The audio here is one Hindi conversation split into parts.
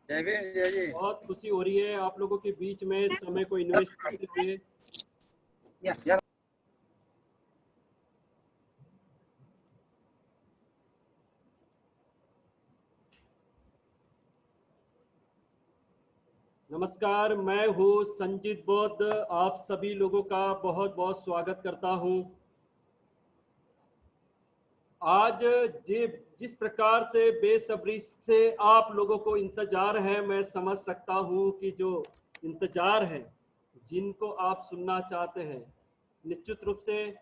जय भीम जय जी। बहुत खुशी हो रही है आप लोगों के बीच में समय को इन्वेस्ट करते हुए। नमस्कार, मैं हूँ संजीत बौद्ध। आप सभी लोगों का बहुत बहुत स्वागत करता हूँ। आज जिस प्रकार से बेसब्री से आप लोगों को इंतजार है, मैं समझ सकता हूँ कि जो इंतजार है, जिनको आप सुनना चाहते हैं, निश्चित रूप से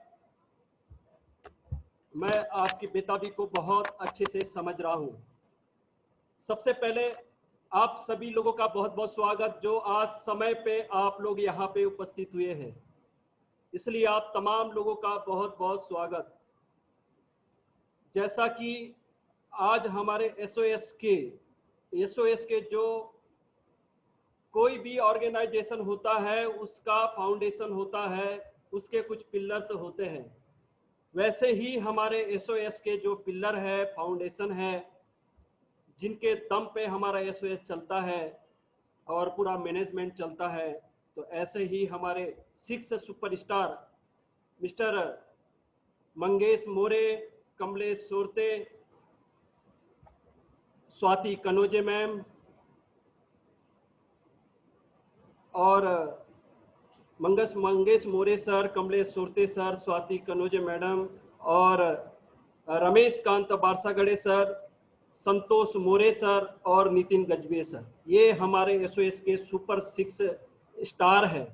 मैं आपकी बेताबी को बहुत अच्छे से समझ रहा हूँ। सबसे पहले आप सभी लोगों का बहुत बहुत स्वागत, जो आज समय पे आप लोग यहाँ पे उपस्थित हुए हैं, इसलिए आप तमाम लोगों का बहुत बहुत स्वागत। जैसा कि आज हमारे एसओएस के जो कोई भी ऑर्गेनाइजेशन होता है उसका फाउंडेशन होता है, उसके कुछ पिलर्स होते हैं। वैसे ही हमारे एसओएस के जो पिलर है, फाउंडेशन है, जिनके दम पे हमारा एसओएस चलता है और पूरा मैनेजमेंट चलता है, तो ऐसे ही हमारे 6 superstar mister Mangesh More, Kamlesh Sorte, Swati Kanoje ma'am और Mangesh More sir, Kamlesh Sorte sir, Swati Kanoje madam और रमेश कांत बारसागड़े सर, संतोष मोरे सर और नितिन गजबे सर, ये हमारे एसओएस के सुपर 6 स्टार है,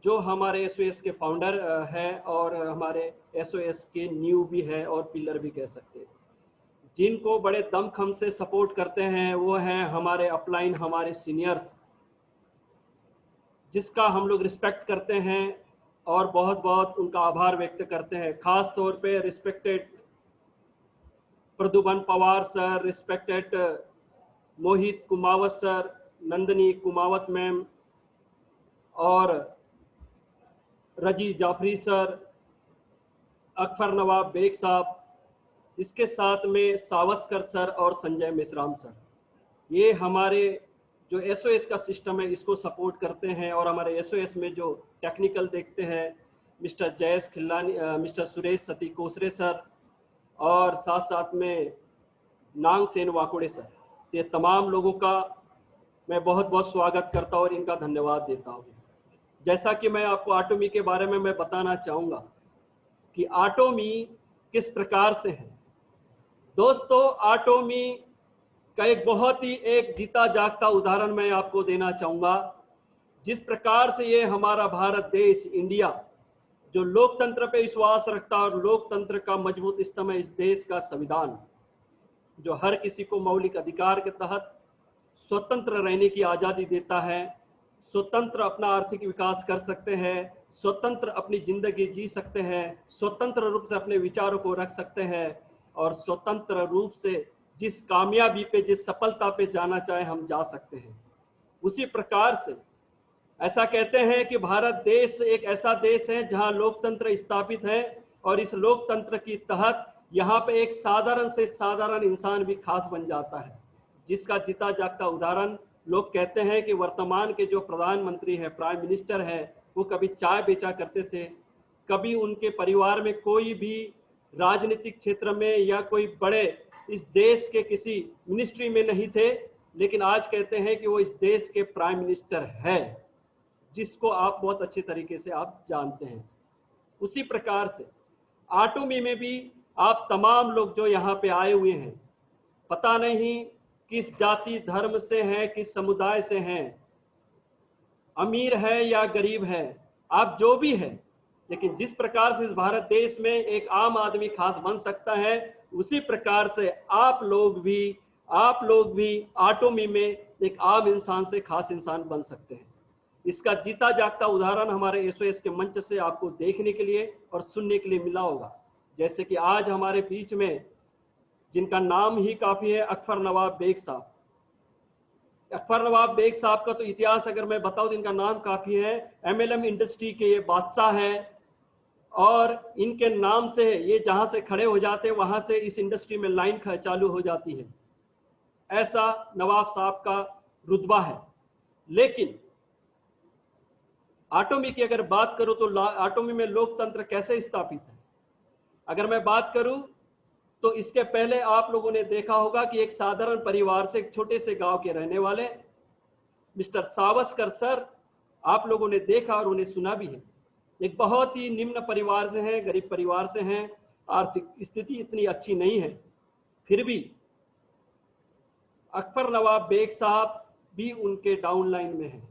जो हमारे एसओएस के फाउंडर है और हमारे एसओएस के न्यू भी है और पिलर भी कह सकते हैं। जिनको बड़े दमखम से सपोर्ट करते हैं वो हैं हमारे अपलाइन, हमारे सीनियर्स, जिसका हम लोग रिस्पेक्ट करते हैं और बहुत बहुत उनका आभार व्यक्त करते हैं। खास तौर पे रिस्पेक्टेड प्रदुबन पवार सर, रिस्पेक्टेड मोहित कुमावत सर, नंदनी कुमावत मैम और रजी जाफरी सर, अकबर नवाब बेग साहब, इसके साथ में सावस्कर सर और संजय मिश्राम सर, ये हमारे जो एसओएस का सिस्टम है इसको सपोर्ट करते हैं। और हमारे एसओएस में जो टेक्निकल देखते हैं मिस्टर जयेश खिल्लानी, मिस्टर सुरेश सती कोसरे सर और साथ साथ में नांग सेन वाकुड़े सर, ये तमाम लोगों का मैं बहुत बहुत स्वागत करता हूँ और इनका धन्यवाद देता हूँ। जैसा कि मैं आपको आटोमी के बारे में मैं बताना चाहूँगा कि आटोमी किस प्रकार से है। दोस्तों, आटोमी का एक बहुत ही एक जीता जागता उदाहरण मैं आपको देना चाहूँगा। जिस प्रकार से ये हमारा भारत देश इंडिया, जो लोकतंत्र पे विश्वास रखता है और लोकतंत्र का मजबूत स्तंभ है इस देश का संविधान, जो हर किसी को मौलिक अधिकार के तहत स्वतंत्र रहने की आज़ादी देता है, स्वतंत्र अपना आर्थिक विकास कर सकते हैं, स्वतंत्र अपनी जिंदगी जी सकते हैं, स्वतंत्र रूप से अपने विचारों को रख सकते हैं और स्वतंत्र रूप से जिस कामयाबी पे, जिस सफलता पे जाना चाहे हम जा सकते हैं। उसी प्रकार से ऐसा कहते हैं कि भारत देश एक ऐसा देश है जहां लोकतंत्र स्थापित है और इस लोकतंत्र की तहत यहाँ पे एक साधारण से साधारण इंसान भी खास बन जाता है, जिसका जीता जागता उदाहरण लोग कहते हैं कि वर्तमान के जो प्रधानमंत्री है, प्राइम मिनिस्टर है, वो कभी चाय बेचा करते थे, कभी उनके परिवार में कोई भी राजनीतिक क्षेत्र में या कोई बड़े इस देश के किसी मिनिस्ट्री में नहीं थे, लेकिन आज कहते हैं कि वो इस देश के प्राइम मिनिस्टर है, जिसको आप बहुत अच्छे तरीके से आप जानते हैं। उसी प्रकार से आटोमी में भी आप तमाम लोग जो यहाँ पे आए हुए हैं, पता नहीं किस जाति धर्म से हैं, किस समुदाय से हैं, अमीर है या गरीब है, आप जो भी है, लेकिन जिस प्रकार से इस भारत देश में एक आम आदमी खास बन सकता है, उसी प्रकार से आप लोग भी आटोमी में एक आम इंसान से खास इंसान बन सकते हैं। इसका जीता जागता उदाहरण हमारे एसओएस के मंच से आपको देखने के लिए और सुनने के लिए मिला होगा। जैसे कि आज हमारे बीच में जिनका नाम ही काफी है, अकबर नवाब बेग साहब। अकबर नवाब बेग साहब का तो इतिहास अगर मैं बताऊं तो इनका नाम काफी है। एमएलएम इंडस्ट्री के ये बादशाह हैं और इनके नाम से ये जहां से खड़े हो जाते हैं वहां से इस इंडस्ट्री में लाइन चालू हो जाती है। ऐसा नवाब साहब का रुतबा है। लेकिन आटोमी की अगर बात करूं तो आटोमी में लोकतंत्र कैसे स्थापित है? अगर मैं बात करूं तो इसके पहले आप लोगों ने देखा होगा कि एक साधारण परिवार से, एक छोटे से गांव के रहने वाले मिस्टर सावस्कर सर, आप लोगों ने देखा और उन्हें सुना भी है। एक बहुत ही निम्न परिवार से हैं, गरीब परिवार से हैं, आर्थिक स्थिति इतनी अच्छी नहीं है, फिर भी अकबर नवाब बेग साहब भी उनके डाउनलाइन में हैं।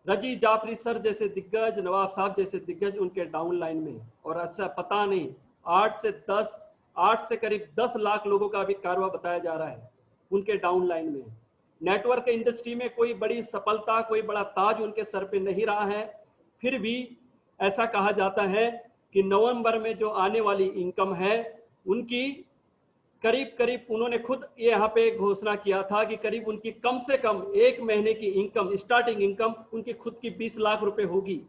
रजी जाफरी सर जैसे दिग्गज, नवाब साहब जैसे दिग्गज उनके डाउनलाइन में हैं। और ऐसा पता नहीं 8 से करीब 10 लाख लोगों का भी कारवा बताया जा रहा है उनके डाउनलाइन में। नेटवर्क इंडस्ट्री में कोई बड़ी सफलता, कोई बड़ा ताज उनके सर पे नहीं रहा है, फिर भी ऐसा कहा जाता है कि नवंबर में जो आने वाली इनकम है उनकी करीब करीब, उन्होंने खुद यहाँ पे घोषणा किया था कि करीब उनकी कम से कम एक महीने की इनकम, स्टार्टिंग इनकम उनकी खुद की 20 लाख रुपए होगी।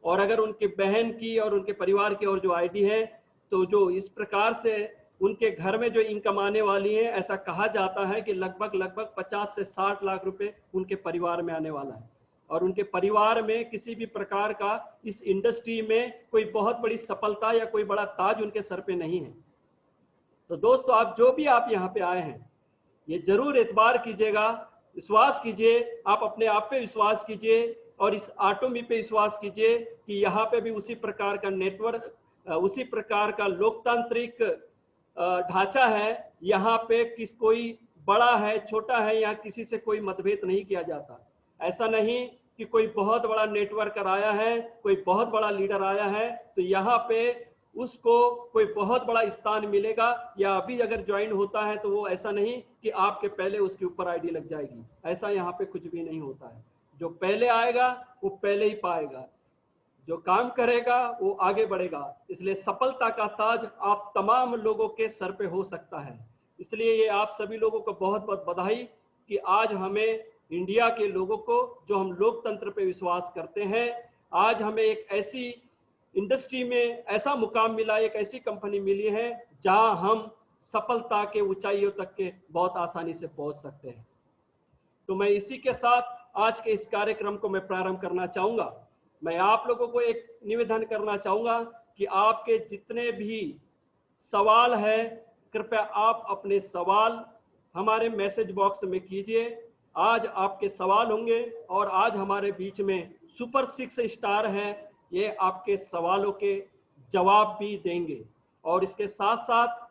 और अगर उनके बहन की और उनके परिवार की और जो आईडी है, तो जो इस प्रकार से उनके घर में जो इनकम आने वाली है, ऐसा कहा जाता है कि लगभग 50 से 60 लाख रुपए उनके परिवार में आने वाला है। और उनके परिवार में किसी भी प्रकार का इस इंडस्ट्री में कोई बहुत बड़ी सफलता या कोई बड़ा ताज उनके सर पे नहीं है। तो दोस्तों, आप जो भी आप यहाँ पे आए हैं, ये जरूर एतबार कीजिएगा, विश्वास कीजिए, आप अपने आप पे विश्वास कीजिए और इस आटोमी पे विश्वास कीजिए कि यहाँ पे भी उसी प्रकार का नेटवर्क, उसी प्रकार का लोकतांत्रिक ढांचा है। यहाँ पे कोई बड़ा है, छोटा है, यहाँ किसी से कोई मतभेद नहीं किया जाता। ऐसा नहीं कि कोई बहुत बड़ा नेटवर्कर आया है, कोई बहुत बड़ा लीडर आया है तो यहाँ पे उसको कोई बहुत बड़ा स्थान मिलेगा, या अभी अगर ज्वाइन होता है तो वो ऐसा नहीं कि आपके पहले उसके ऊपर आईडी लग जाएगी। ऐसा यहाँ पे कुछ भी नहीं होता है। जो पहले आएगा वो पहले ही पाएगा, जो काम करेगा वो आगे बढ़ेगा। इसलिए सफलता का ताज आप तमाम लोगों के सर पे हो सकता है। इसलिए ये आप सभी लोगों को बहुत बहुत बधाई कि आज हमें, इंडिया के लोगों को जो हम लोकतंत्र पे विश्वास करते हैं, आज हमें एक ऐसी इंडस्ट्री में ऐसा मुकाम मिला, एक ऐसी कंपनी मिली है जहां हम सफलता के ऊंचाइयों तक के बहुत आसानी से पहुंच सकते हैं। तो मैं इसी के साथ आज के इस कार्यक्रम को मैं प्रारंभ करना चाहूंगा। मैं आप लोगों को एक निवेदन करना चाहूंगा कि आपके जितने भी सवाल है, कृपया आप अपने सवाल हमारे मैसेज बॉक्स में कीजिए। आज आपके सवाल होंगे और आज हमारे बीच में सुपर 6 स्टार हैं, ये आपके सवालों के जवाब भी देंगे। और इसके साथ साथ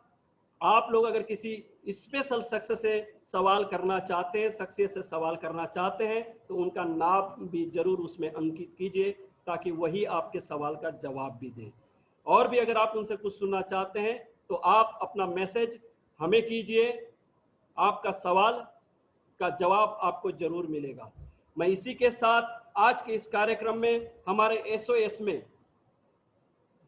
आप लोग अगर किसी स्पेशल शख्स से सवाल करना चाहते हैं, शख्सियत से सवाल करना चाहते हैं, तो उनका नाम भी जरूर उसमें अंकित कीजिए ताकि वही आपके सवाल का जवाब भी दें। और भी अगर आप उनसे कुछ सुनना चाहते हैं तो आप अपना मैसेज हमें कीजिए, आपका सवाल का जवाब आपको जरूर मिलेगा। मैं इसी के साथ आज के इस कार्यक्रम में हमारे एसओएस में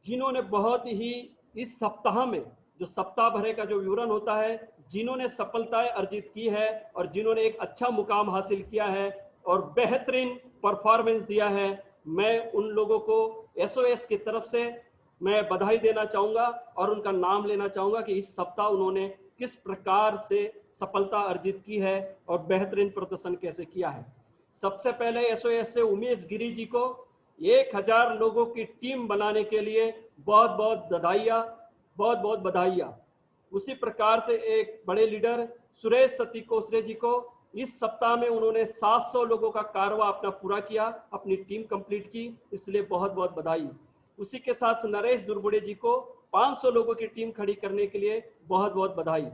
जिन्होंने बहुत ही इस सप्ताह में, जो सप्ताह भरे का जो विवरण होता है, जिन्होंने सफलताएं अर्जित की है और जिन्होंने एक अच्छा मुकाम हासिल किया है और बेहतरीन परफॉर्मेंस दिया है, मैं उन लोगों को एसओएस की तरफ से मैं बधाई देना चाहूँगा और उनका नाम लेना चाहूँगा कि इस सप्ताह उन्होंने किस प्रकार से सफलता अर्जित की है और बेहतरीन प्रदर्शन कैसे किया है। सबसे पहले एसओएस से उमेश गिरी जी को 1000 लोगों की टीम बनाने के लिए बहुत बहुत बधाइयाँ, बहुत बहुत बधाइयाँ। उसी प्रकार से एक बड़े लीडर सुरेश सती कोसरे जी को इस सप्ताह में उन्होंने 700 लोगों का कारवा अपना पूरा किया, अपनी टीम कंप्लीट की, इसलिए बहुत बहुत बधाई। उसी के साथ नरेश दुर्बुड़े जी को 500 लोगों की टीम खड़ी करने के लिए बहुत बहुत बधाई।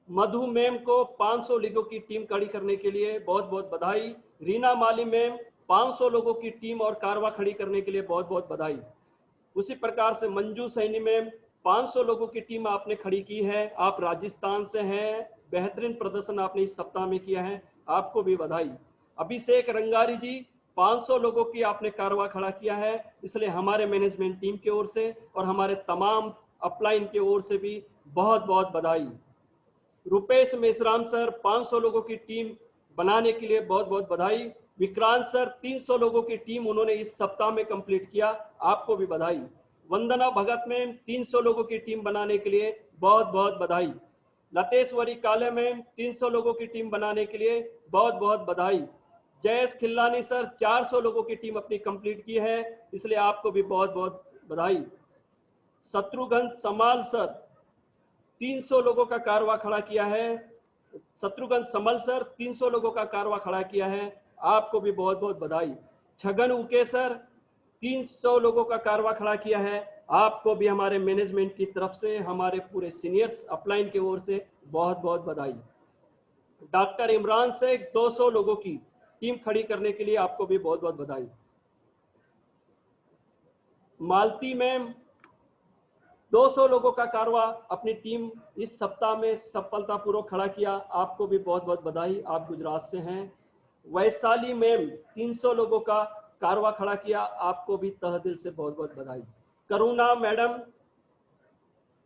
मधु मैम को 500 लोगों की टीम खड़ी करने के लिए बहुत बहुत बधाई। रीना माली मैम 500 लोगों की टीम और कारवा खड़ी करने के लिए बहुत बहुत बधाई। उसी प्रकार से मंजू सैनी मैम 500 लोगों की टीम आपने खड़ी की है, आप राजस्थान से हैं, बेहतरीन प्रदर्शन आपने इस सप्ताह में किया है, आपको भी बधाई। अभिषेक रंगारी जी 500 लोगों की आपने कारवा खड़ा किया है, इसलिए हमारे मैनेजमेंट टीम की ओर से और हमारे तमाम अपलाइन की ओर से भी बहुत बहुत बधाई। रुपेश मेश्राम सर 500 लोगों की टीम बनाने के लिए बहुत बहुत बधाई। विक्रांत सर 300 लोगों की टीम उन्होंने इस सप्ताह में कंप्लीट किया, आपको भी बधाई। वंदना भगत में 300 लोगों की टीम बनाने के लिए बहुत बहुत बधाई। लतेश्वरी काले मैम 300 लोगों की टीम बनाने के लिए बहुत बहुत बधाई। जयेश खिल्लानी सर 400 लोगों की टीम अपनी कंप्लीट की है, इसलिए आपको भी बहुत बहुत बधाई। शत्रुघ्न समाल सर 300 लोगों का कारवा खड़ा किया है। शत्रुघ्न समल सर 300 लोगों का कारवा खड़ा किया है, आपको भी बहुत बहुत बधाई। छगन उके सर 300 लोगों का कारवा खड़ा किया है, आपको भी हमारे मैनेजमेंट की तरफ से, हमारे पूरे सीनियर्स अपलाइन की ओर से बहुत बहुत बधाई। डॉक्टर इमरान शेख 200 लोगों की टीम खड़ी करने के लिए आपको भी बहुत बहुत बधाई। मालती मैम 200 लोगों का कारवा अपनी टीम इस सप्ताह में सफलतापूर्वक खड़ा किया, आपको भी बहुत बहुत बधाई, आप गुजरात से हैं। वैशाली मैम 300 लोगों का कारवा खड़ा किया, आपको भी तहे दिल से बहुत बहुत बधाई। करुणा मैडम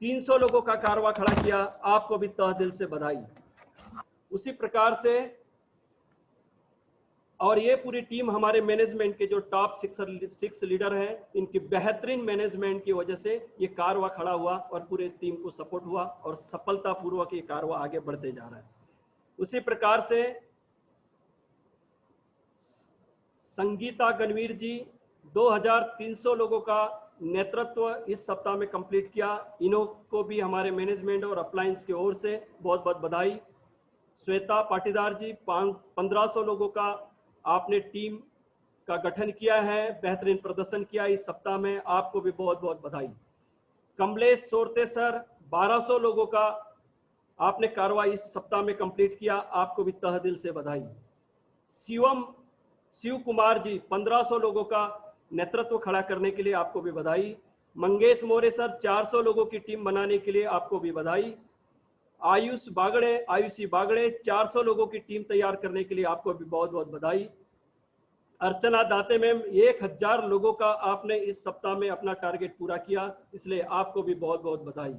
300 लोगों का कारवा खड़ा किया, आपको भी तहे दिल से बधाई। उसी प्रकार से और ये पूरी टीम हमारे मैनेजमेंट के जो टॉप 6 लीडर हैं, इनकी बेहतरीन मैनेजमेंट की वजह से ये कारवा खड़ा हुआ और पूरे टीम को सपोर्ट हुआ और सफलतापूर्वक ये कारवा आगे बढ़ते जा रहा है। उसी प्रकार से संगीता गणवीर जी 2300 लोगों का नेतृत्व इस सप्ताह में कंप्लीट किया, इन्हों को भी हमारे मैनेजमेंट और अप्लायंस की ओर से बहुत बहुत बधाई। श्वेता पाटीदार जी 1500 लोगों का आपने टीम का गठन किया है, बेहतरीन प्रदर्शन किया इस सप्ताह में, आपको भी बहुत बहुत बधाई। कमलेश सोरते सर 1200 लोगों का आपने कार्रवाई इस सप्ताह में कंप्लीट किया, आपको भी तहे दिल से बधाई। शिव कुमार जी 1500 लोगों का नेतृत्व खड़ा करने के लिए आपको भी बधाई। मंगेश मोरे सर 400 लोगों की टीम बनाने के लिए आपको भी बधाई। आयुषी बागड़े 400 लोगों की टीम तैयार करने के लिए आपको भी बहुत बहुत बधाई। अर्चना दाते मैम 1000 लोगों का आपने इस सप्ताह में अपना टारगेट पूरा किया, इसलिए आपको भी बहुत बहुत बधाई।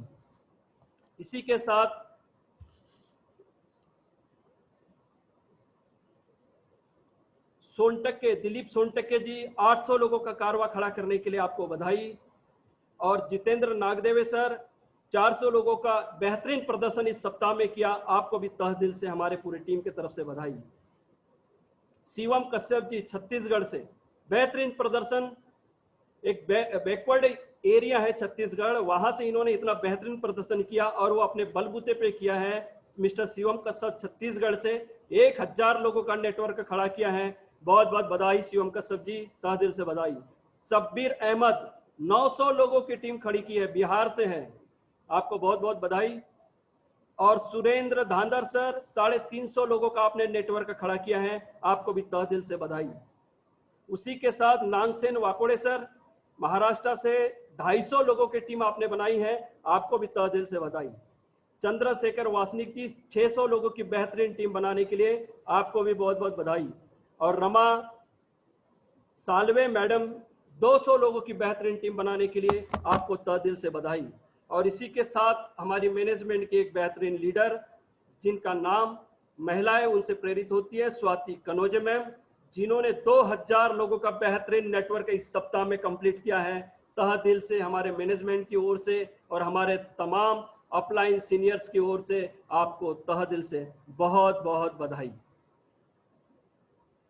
इसी के साथ दिलीप सोनटके जी 800 लोगों का कारवा खड़ा करने के लिए आपको बधाई। और जितेंद्र नागदेवे सर 400 लोगों का बेहतरीन प्रदर्शन इस सप्ताह में किया, आपको भी तहे दिल से हमारे पूरी टीम की तरफ से बधाई। शिवम कश्यप जी छत्तीसगढ़ से बेहतरीन प्रदर्शन, एक बैकवर्ड एरिया है छत्तीसगढ़, वहां से इन्होंने इतना बेहतरीन प्रदर्शन किया और वो अपने बलबूते पे किया है। मिस्टर शिवम कश्यप छत्तीसगढ़ से 1000 लोगों का नेटवर्क खड़ा किया है, बहुत बहुत बधाई शिवम कश्यप जी, तहे दिल से बधाई। शब्बीर अहमद 900 लोगों की टीम खड़ी की है, बिहार से हैं, आपको बहुत बहुत बधाई। और सुरेंद्र धांधर सर 350 लोगों का आपने नेटवर्क खड़ा किया है, आपको भी तहे दिल से बधाई। उसी के साथ नागसेन वाकोड़े सर महाराष्ट्र से 250 लोगों की टीम आपने बनाई है, आपको भी तहे दिल से बधाई। चंद्रशेखर वासनिक जी 600 लोगों की बेहतरीन टीम बनाने के लिए आपको भी बहुत बहुत बधाई। और रमा सालवे मैडम 200 लोगों की बेहतरीन टीम बनाने के लिए आपको तहे दिल से बधाई। और इसी के साथ हमारी मैनेजमेंट की एक बेहतरीन लीडर जिनका नाम महिलाएं उनसे प्रेरित होती है, स्वाति कनोजे मैम, जिन्होंने 2000 लोगों का बेहतरीन नेटवर्क इस सप्ताह में कंप्लीट किया है, तहे दिल से हमारे मैनेजमेंट की ओर से और हमारे तमाम अपलाइन सीनियर्स की ओर से आपको तहे दिल से बहुत बहुत बधाई।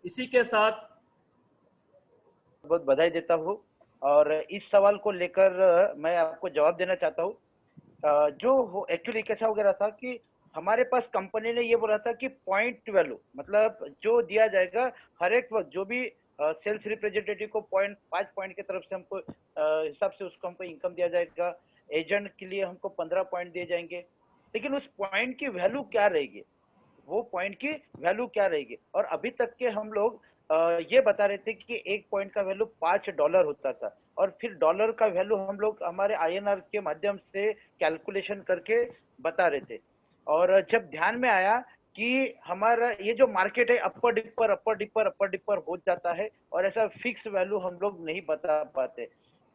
इसी के साथ बहुत बधाई देता हूँ और इस सवाल को लेकर मैं आपको जवाब देना चाहता हूँ। जो एक्चुअली कैसा हो गया था कि हमारे पास कंपनी ने ये बोला था कि पॉइंट वैल्यू, मतलब जो दिया जाएगा हर एक वक्त, जो भी सेल्स रिप्रेजेंटेटिव को 5 पॉइंट की तरफ से हमको हिसाब से उसको हमको इनकम दिया जाएगा, एजेंट के लिए हमको 15 पॉइंट दिए जाएंगे। लेकिन उस पॉइंट की वैल्यू क्या रहेगी, वो पॉइंट की वैल्यू क्या रहेगी। और अभी तक के हम लोग ये बता रहे थे कि एक पॉइंट का वैल्यू $5 होता था और फिर डॉलर का वैल्यू हम लोग हमारे INR के माध्यम से कैलकुलेशन करके बता रहे थे। और जब ध्यान में आया कि हमारा ये जो मार्केट है अपर डिपर हो जाता है और ऐसा फिक्स वैल्यू हम लोग नहीं बता पाते।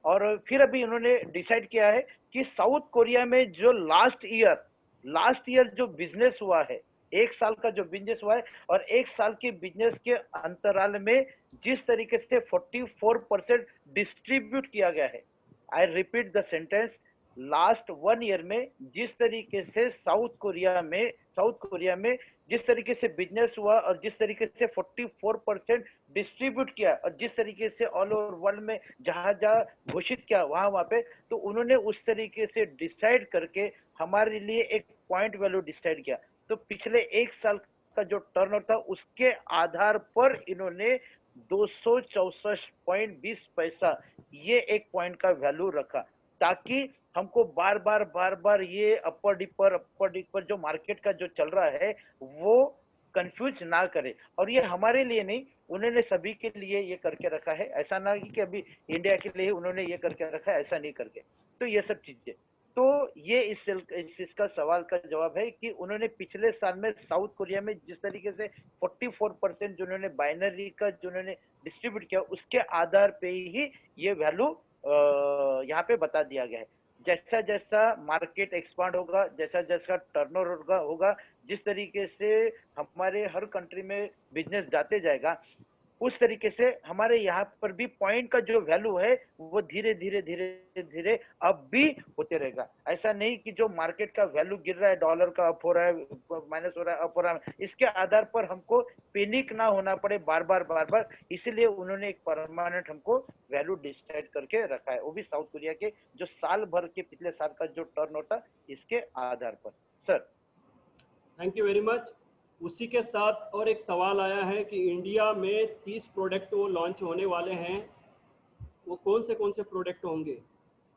और फिर अभी इन्होंने डिसाइड किया है कि साउथ कोरिया में जो लास्ट ईयर जो बिजनेस हुआ है, 1 साल का जो बिजनेस हुआ है और 1 साल के बिजनेस के अंतराल में जिस तरीके से 44% डिस्ट्रीब्यूट किया गया है, I repeat the sentence, last 1 year में जिस तरीके से साउथ कोरिया में जिस तरीके से बिजनेस हुआ और जिस तरीके से 44% डिस्ट्रीब्यूट किया और जिस तरीके से ऑल ओवर वर्ल्ड में जहां जहां घोषित किया वहां वहां पे, तो उन्होंने उस तरीके से डिसाइड करके हमारे लिए एक पॉइंट वैल्यू डिसाइड किया। तो पिछले 1 साल का जो टर्नओवर था उसके आधार पर इन्होंने 264.20 पैसा ये एक पॉइंट का वैल्यू रखा, ताकि हमको बार बार ये अपर डिपर जो मार्केट का जो चल रहा है वो कंफ्यूज ना करे। और ये हमारे लिए नहीं, उन्होंने सभी के लिए ये करके रखा है, ऐसा ना कि अभी इंडिया के लिए उन्होंने ये करके रखा है, ऐसा नहीं करके। तो ये सब चीजें, तो ये इसका सवाल का जवाब है कि उन्होंने पिछले साल में साउथ कोरिया में जिस तरीके से 44% जो उन्होंने बाइनरी का जो उन्होंने डिस्ट्रीब्यूट किया उसके आधार पे ही ये वैल्यू यहाँ पे बता दिया गया है। जैसा जैसा मार्केट एक्सपांड होगा, जैसा जैसा टर्नओवर होगा, जिस तरीके से हमारे हर कंट्री में बिजनेस जाते जाएगा, उस तरीके से हमारे यहाँ पर भी पॉइंट का जो वैल्यू है वो धीरे धीरे धीरे धीरे अब भी होते रहेगा। ऐसा नहीं कि जो मार्केट का वैल्यू गिर रहा है, डॉलर का अप हो रहा है, माइनस हो रहा है, अप हो रहा है, इसके आधार पर हमको पैनिक ना होना पड़े बार बार। इसीलिए उन्होंने एक परमानेंट हमको वैल्यू डिसाइड करके रखा है, वो भी साउथ कोरिया के जो साल भर के पिछले साल का जो टर्न होता इसके आधार पर। Sir thank you very much. उसी के साथ और एक सवाल आया है कि इंडिया में 30 प्रोडक्ट वो लॉन्च होने वाले हैं, वो कौन से प्रोडक्ट होंगे?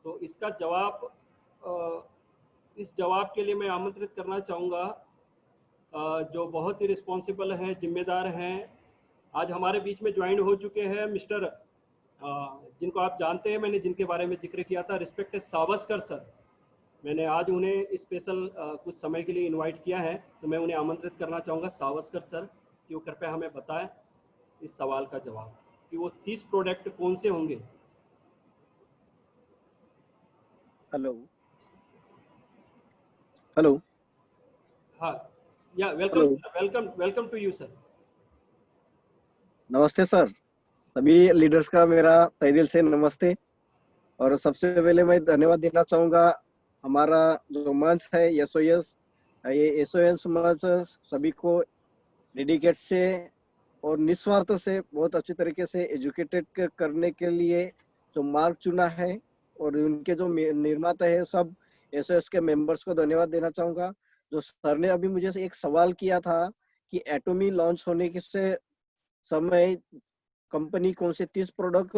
तो इसका जवाब इस जवाब के लिए मैं आमंत्रित करना चाहूँगा जो बहुत ही रिस्पॉन्सिबल हैं, जिम्मेदार हैं, आज हमारे बीच में ज्वाइन हो चुके हैं मिस्टर जिनको आप जानते हैं, मैंने जिनके बारे में जिक्र किया था, रिस्पेक्टेड सावस्कर सर। मैंने आज उन्हें स्पेशल कुछ समय के लिए इनवाइट किया है, तो मैं उन्हें आमंत्रित करना चाहूँगा सावस्कर सर कि वो कृपया हमें बताएं इस सवाल का जवाब कि वो 30 प्रोडक्ट कौन से होंगे। हेलो हेलो हाँ या वेलकम टू यू सर। नमस्ते सर, सभी लीडर्स का मेरा तहे दिल से नमस्ते। और सबसे पहले मैं धन्यवाद देना चाहूँगा, हमारा जो मंच है एसओएस, ये एसओएस मंच सभी को डेडिकेट से और निस्वार्थ से बहुत अच्छी तरीके से एजुकेटेड करने के लिए जो मार्ग चुना है, और उनके जो निर्माता है सब एसओएस के मेंबर्स को धन्यवाद देना चाहूँगा। जो सर ने अभी मुझे एक सवाल किया था कि एटोमी लॉन्च होने के से समय कंपनी कौन से 30 प्रोडक्ट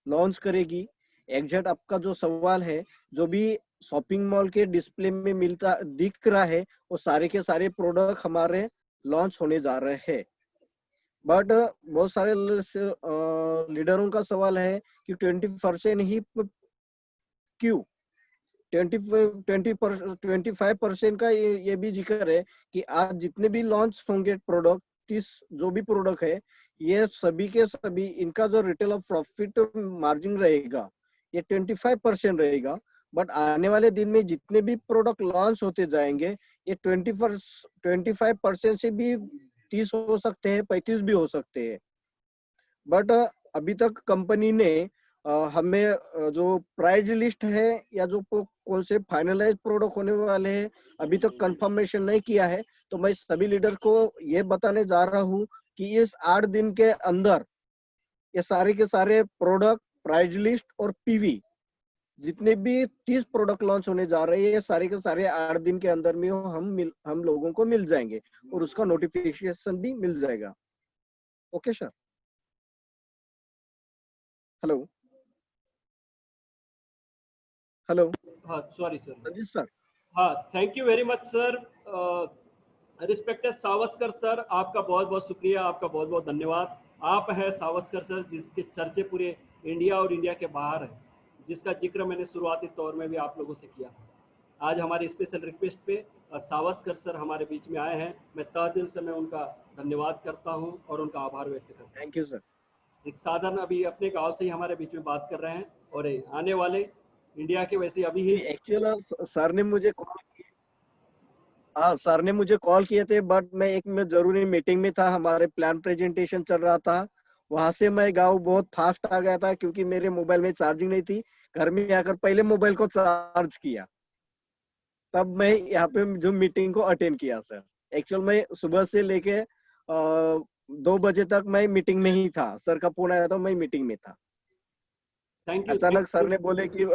लॉन्च करेगी, एग्जैक्ट आपका जो सवाल है, जो भी शॉपिंग मॉल के डिस्प्ले में मिलता दिख रहा है वो सारे के सारे प्रोडक्ट हमारे लॉन्च होने जा रहे हैं। बट बहुत सारे लीडरों का सवाल है कि 20% ही क्यों, 25% का ये भी जिक्र है कि आज जितने भी लॉन्च होंगे प्रोडक्ट, 30 जो भी प्रोडक्ट है, ये सभी के सभी इनका जो रिटेल ऑफ प्रॉफिट मार्जिन रहेगा ये 25% रहेगा। बट आने वाले दिन में जितने भी प्रोडक्ट लॉन्च होते जाएंगे ये 25% से भी 30 हो सकते हैं, 35 भी हो सकते हैं। बट अभी तक कंपनी ने हमें जो प्राइस लिस्ट है या जो कौन से फाइनलाइज प्रोडक्ट होने वाले हैं अभी तक कंफर्मेशन नहीं किया है। तो मैं सभी लीडर को ये बताने जा रहा हूँ कि इस 8 दिन के अंदर ये सारे के सारे प्रोडक्ट, प्राइस लिस्ट और पीवी जितने भी 30 प्रोडक्ट लॉन्च होने जा रहे हैं, ये सारे के सारे 8 दिन के अंदर में हम लोगों को मिल जाएंगे और उसका नोटिफिकेशन भी मिल जाएगा। Okay sir. Hello hello. हाँ सॉरी सर। जी सर। हाँ thank you very much sir. Respected Savaskar sir, आपका बहुत बहुत शुक्रिया, आपका बहुत बहुत धन्यवाद। आप हैं सावस्कर सर जिसके चर्चे पूरे इंडिया और इंडिया के बाहर है, जिसका जिक्र मैंने शुरुआती तौर में भी आप लोगों से किया। आज हमारी स्पेशल रिक्वेस्ट पे सावस्कर सर हमारे बीच में आए हैं। मैं तहे दिल से मैं उनका धन्यवाद करता हूं और उनका आभार व्यक्त करता हूं। Thank you sir. एक साधन अभी अपने गांव से ही हमारे बीच में बात कर रहे हैं और आने वाले इंडिया के वैसे अभी ही एक्चुअल सर ने मुझे सर ने मुझे कॉल किए थे, बट मैं जरूरी मीटिंग में था, हमारे प्लान प्रेजेंटेशन चल रहा था, वहां से मैं गाँव बहुत फास्ट आ गया था क्योंकि मेरे मोबाइल में चार्जिंग नहीं थी। घर में आकर पहले मोबाइल को चार्ज किया, तब मैं यहाँ पे जो मीटिंग को अटेंड किया सर। एक्चुअल में सुबह से लेके 2 बजे तक मैं मीटिंग में ही था, सर का फोन आया तो मैं मीटिंग में था। Thank you. अचानक सर ने बोले कि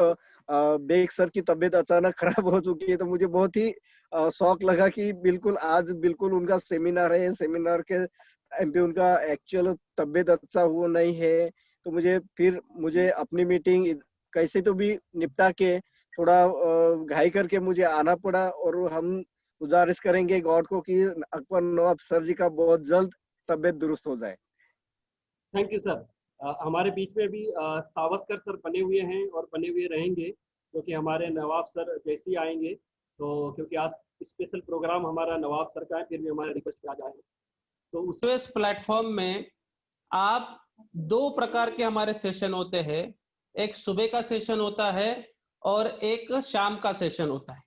बेग सर की तबीयत अचानक खराब हो चुकी है, तो मुझे बहुत ही शौक लगा कि बिल्कुल आज बिल्कुल उनका सेमिनार है, सेमिनार के टाइम पे उनका एक्चुअल तबीयत अच्छा हुआ नहीं है, तो मुझे अपनी मीटिंग कैसे तो भी निपटा के थोड़ा घाई करके मुझे आना पड़ा। और हम गुजारिश करेंगे गॉड को कि अकबर नवाब सर जी का बहुत जल्द तबीयत दुरुस्त हो जाए। Thank you sir. हमारे बीच में भी सावस्कर सर बने हुए हैं और बने हुए रहेंगे, क्योंकि हमारे नवाब सर जैसे ही आएंगे, तो क्योंकि आज स्पेशल प्रोग्राम हमारा नवाब सर का है, फिर भी हमारा रिक्वेस्ट किया जाए। तो उस प्लेटफॉर्म में आप 2 प्रकार के हमारे सेशन होते हैं, एक सुबह का सेशन होता है और एक शाम का सेशन होता है।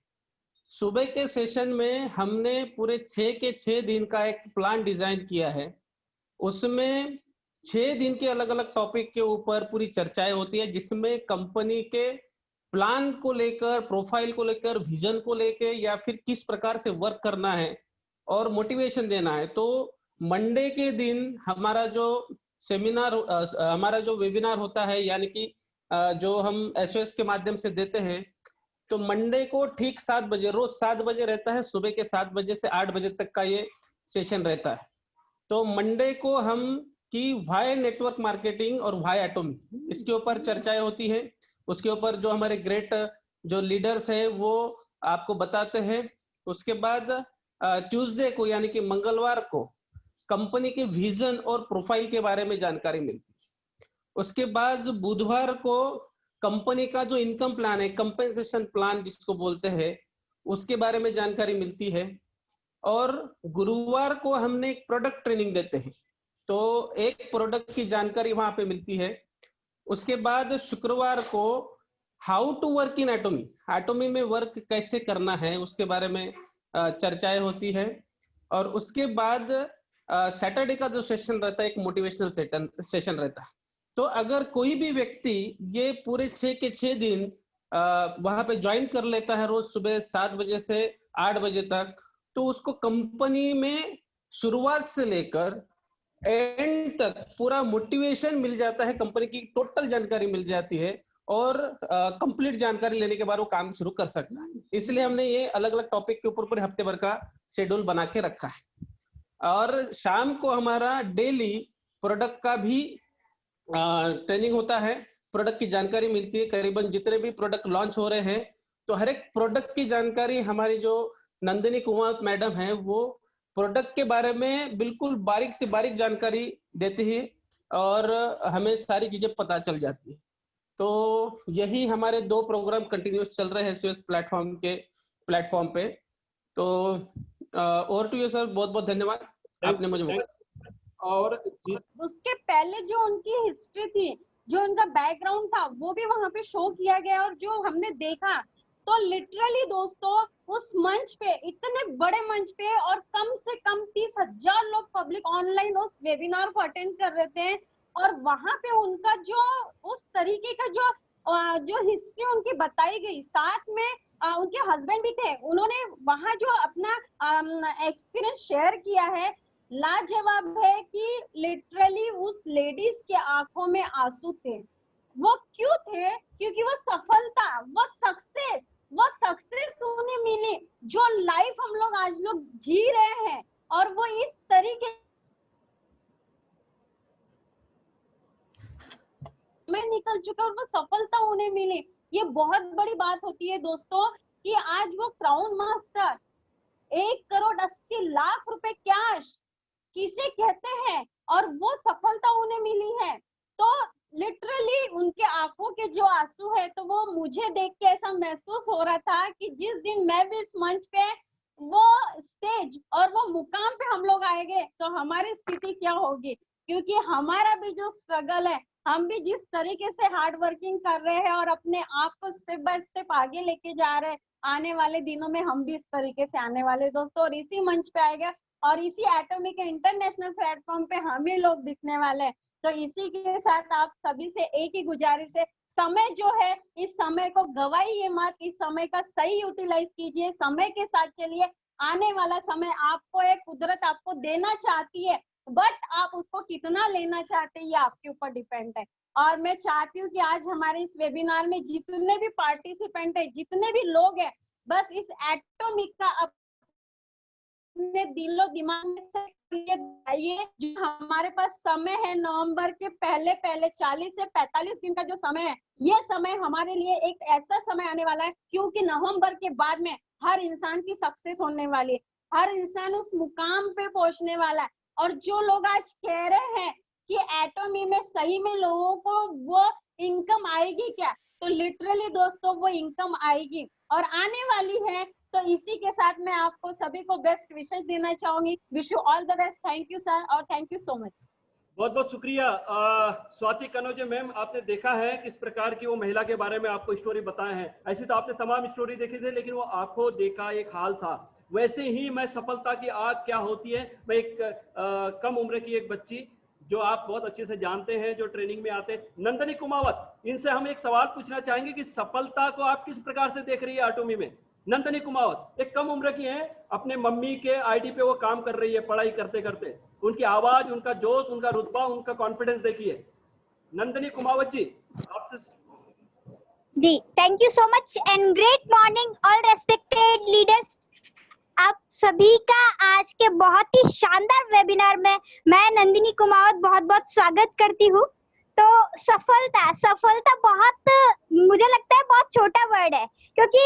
सुबह के सेशन में हमने पूरे 6 के 6 दिन का एक प्लान डिजाइन किया है। उसमें 6 दिन के अलग अलग टॉपिक के ऊपर पूरी चर्चाएं होती है, जिसमें कंपनी के प्लान को लेकर, प्रोफाइल को लेकर, विजन को लेकर, या फिर किस प्रकार से वर्क करना है और मोटिवेशन देना है। तो मंडे के दिन हमारा जो सेमिनार, हमारा जो वेबिनार होता है, यानी कि जो हम एसओएस के माध्यम से देते हैं, तो मंडे को ठीक 7 बजे, रोज 7 बजे रहता है, सुबह के 7 बजे से 8 बजे तक का ये सेशन रहता है। तो मंडे को हम की वाई नेटवर्क मार्केटिंग और वाई एटोमी, इसके ऊपर चर्चाएं होती है। उसके ऊपर जो हमारे ग्रेट जो लीडर्स हैं वो आपको बताते हैं। उसके बाद ट्यूसडे को यानी कि मंगलवार को कंपनी के विजन और प्रोफाइल के बारे में जानकारी मिलती है। उसके बाद बुधवार को कंपनी का जो इनकम प्लान है, कंपेंसेशन प्लान जिसको बोलते हैं, उसके बारे में जानकारी मिलती है। और गुरुवार को हमने एक प्रोडक्ट ट्रेनिंग देते हैं, तो एक प्रोडक्ट की जानकारी वहां पे मिलती है। उसके बाद शुक्रवार को how to work in Atomy, Atomy में वर्क कैसे करना है उसके बारे में चर्चाएं होती है। और उसके बाद सैटरडे का जो सेशन रहता है, एक मोटिवेशनल सेशन रहता है। तो अगर कोई भी व्यक्ति ये पूरे 6 के 6 दिन वहां पे ज्वाइन कर लेता है, रोज सुबह 7 बजे से 8 बजे तक, तो उसको कंपनी में शुरुआत से लेकर एंड तक पूरा मोटिवेशन मिल जाता है, कंपनी की टोटल जानकारी मिल जाती है, और कंप्लीट जानकारी लेने के बाद वो काम शुरू कर सकता है। इसलिए हमने ये अलग अलग टॉपिक के ऊपर पूरे हफ्ते भर का शेड्यूल बना के रखा है। और शाम को हमारा डेली प्रोडक्ट का भी ट्रेनिंग होता है, प्रोडक्ट की जानकारी मिलती है। करीबन जितने भी प्रोडक्ट लॉन्च हो रहे हैं, तो हर एक प्रोडक्ट की जानकारी हमारी जो नंदिनी कुमार मैडम है, वो प्रोडक्ट के बारे में बिल्कुल बारीक से बारीक जानकारी देती है और हमें सारी चीजें पता चल जाती है। तो यही हमारे 2 प्रोग्राम कंटिन्यूस चल रहे हैं एसओएस प्लेटफॉर्म पे। तो ओवर टू यू सर, बहुत बहुत धन्यवाद, आपने मुझे और उसके पहले जो उनकी हिस्ट्री थी, जो उनका बैकग्राउंड था, वो भी वहां पे शो किया गया। और जो हमने देखा, तो लिटरली दोस्तों उस मंच पे, इतने बड़े मंच पे, और कम से कम 30,000 लोग पब्लिक ऑनलाइन उस वेबिनार को अटेंड कर रहे थे। और वहां पे उनका जो उस तरीके का जो हिस्ट्री उनकी बताई गई, साथ में उनके हस्बैंड भी थे, उन्होंने वहां जो अपना एक्सपीरियंस शेयर किया है, लाजवाब है कि लिटरली उस लेडीज के आंखों में आंसू थे। वो क्यों थे? क्योंकि वो सफलता, वो सक्सेस उन्हें मिली, जो लाइफ हम लोग आज लोग जी रहे हैं, और वो इस तरीके में निकल चुका और वो सफलता उन्हें मिली। ये बहुत बड़ी बात होती है दोस्तों, कि आज वो क्राउन मास्टर 1,80,00,000 रुपए कैश किसे कहते हैं, और वो सफलता उन्हें मिली है। तो लिटरली उनके आंखों के जो आंसू है, तो वो मुझे देख के ऐसा महसूस हो रहा था कि जिस दिन मैं भी इस मंच पे, वो स्टेज और वो मुकाम पे हम लोग आएंगे, तो हमारी स्थिति क्या होगी। क्योंकि हमारा भी जो स्ट्रगल है, हम भी जिस तरीके से हार्ड वर्किंग कर रहे हैं और अपने आप को स्टेप बाय स्टेप आगे लेके जा रहे हैं, आने वाले दिनों में हम भी इस तरीके से आने वाले दोस्तों, और इसी मंच पे आएगा, और इसी एटॉमिक इंटरनेशनल प्लेटफॉर्म पे हम ही लोग दिखने वाले हैं। तो इसी के साथ आप सभी से एक ही गुजारिश है, समय जो है, इस समय को गवाइए मत, इस समय का सही यूटिलाइज कीजिए, समय के साथ चलिए। आने वाला समय आपको एक कुदरत आपको देना चाहती है, बट आप उसको कितना लेना चाहते हैं ये आपके ऊपर डिपेंड है। और मैं चाहती हूँ कि आज हमारे इस वेबिनार में जितने भी पार्टिसिपेंट है, जितने भी लोग हैं, बस इस एटॉमिक का अपने दिलो दिमाग में से आइए। जो हमारे पास समय है नवंबर के पहले 40 से 45 दिन का जो समय है, ये समय हमारे लिए एक ऐसा समय आने वाला है, क्योंकि नवंबर के बाद में हर इंसान की सक्सेस होने वाली है, हर इंसान उस मुकाम पे पहुंचने वाला है। और जो लोग आज कह रहे हैं कि एटॉमी में सही में लोगों को वो इनकम आएगी क्या, तो लिटरली दोस्तों वो इनकम आएगी और आने वाली है। तो इसी के साथ मैं आपको सभी को बेस्ट विशेष देना चाहूंगी। Wish you all the best. Thank you sir और थैंक यू सो मच। बहुत बहुत शुक्रिया स्वाति कनौजे मैम। आपने देखा है किस प्रकार की वो महिला के बारे में आपको स्टोरी बताए हैं। ऐसी तो आपने तमाम स्टोरी देखी थी, लेकिन वो आंखों देखा एक हाल था। वैसे ही मैं सफलता की आग क्या होती है, मैं एक कम उम्र की एक बच्ची जो आप बहुत अच्छे से जानते हैं, जो ट्रेनिंग में आते हैं, नंदनी कुमावत, इनसे हम एक सवाल पूछना चाहेंगे कि सफलता को आप किस प्रकार से देख रही है एटॉमी में। नंदनी कुमावत एक कम उम्र की है, अपने मम्मी के आईडी पे वो काम कर रही है पढ़ाई करते करते। उनकी आवाज, उनका जोश, उनका रुतबा, उनका कॉन्फिडेंस देखिए। नंदनी कुमावत जी, आपसे। जी, thank you so much and great morning all respected leaders. आप सभी का आज के बहुत ही शानदार वेबिनार में मैं नंदिनी कुमावत बहुत बहुत स्वागत करती हूँ। तो सफलता बहुत, मुझे लगता है बहुत छोटा वर्ड है, क्योंकि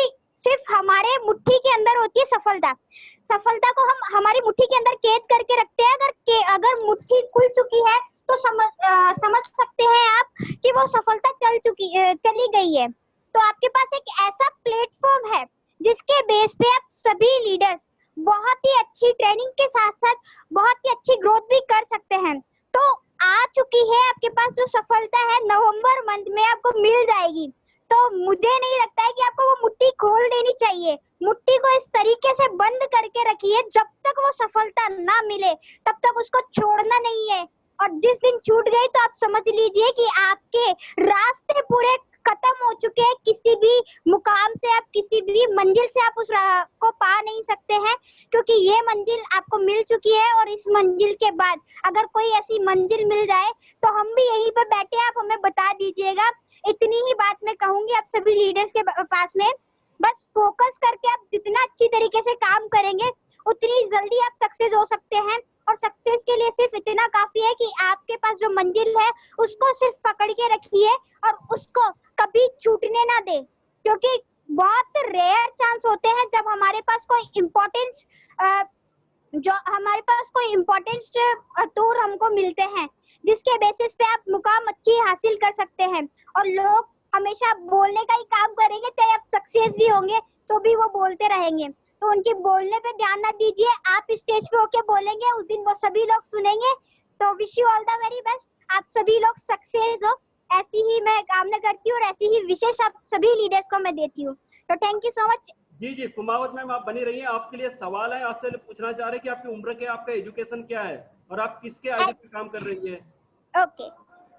सिर्फ हमारे मुट्ठी के अंदर होती है सफलता को हम हमारी मुट्ठी के अंदर कैद करके रखते हैं। अगर मुट्ठी खुल चुकी है तो समझ सकते हैं आप कि वो सफलता चली गई है। तो आपके पास एक ऐसा प्लेटफॉर्म है जिसके बेस पे आप सभी लीडर्स बहुत ही अच्छी ट्रेनिंग के साथ साथ बहुत ही अच्छी ग्रोथ भी कर सकते हैं। तो आ चुकी है आपके पास जो सफलता है, नवंबर मंथ में आपको मिल जाएगी। तो मुझे नहीं लगता है कि आपको वो मुट्ठी खोल देनी चाहिए। मुट्ठी को इस तरीके से बंद करके रखिए, जब तक वो सफलता ना मिले तब तक उसको छोड़ना नहीं है। और जिस दिन छूट गई तो आप समझ लीजिए कि आपके रास्ते पूरे खत्म हो चुके हैं। किसी भी मुकाम से, आप किसी भी मंजिल से आप उस को पा नहीं सकते हैं, क्योंकि ये मंजिल आपको मिल चुकी है। और इस मंजिल के बाद अगर कोई ऐसी मंजिल मिल जाए तो हम भी यहीं पे बैठे हैं, आप हमें बता दीजिएगा। इतनी ही बात मैं कहूंगी आप सभी लीडर्स के पास में। बस फोकस करके आप जितना अच्छी तरीके से काम करेंगे उतनी जल्दी आप सक्सेस हो सकते हैं। और सक्सेस के लिए सिर्फ इतना काफी है कि आपके पास जो मंजिल है उसको सिर्फ पकड़ के रखिए और उसको कभी छूटने ना दे, क्योंकि बहुत रेयर चांस होते हैं जब हमारे पास कोई इम्पोर्टेंस टूर हमको मिलते हैं, जिसके बेसिस पे आप मुकाम अच्छी हासिल कर सकते हैं। और लोग हमेशा बोलने का ही काम करेंगे, चाहे आप सक्सेस भी होंगे तो भी वो बोलते रहेंगे। तो उनके बोलने पे ध्यान ना दीजिए, आप स्टेज पे होके बोलेंगे, उस दिन वो सभी लोग सुनेंगे। तो wish you all the very best, आप सभी लोग सक्सेस हो, ऐसी ही मैं कामना करती हूँ और ऐसी ही विशेष आप सभी लीडर्स को मैं देती हूँ। तो थैंक यू सो मच। जी कुमावत मैम, आप बनी रहिए। आपके लिए सवाल है, आपसे पूछना चाह रहे हैं कि आपकी उम्र क्या, आपका एजुकेशन क्या है और आप किसके आईडी पे काम कर रही है। ओके,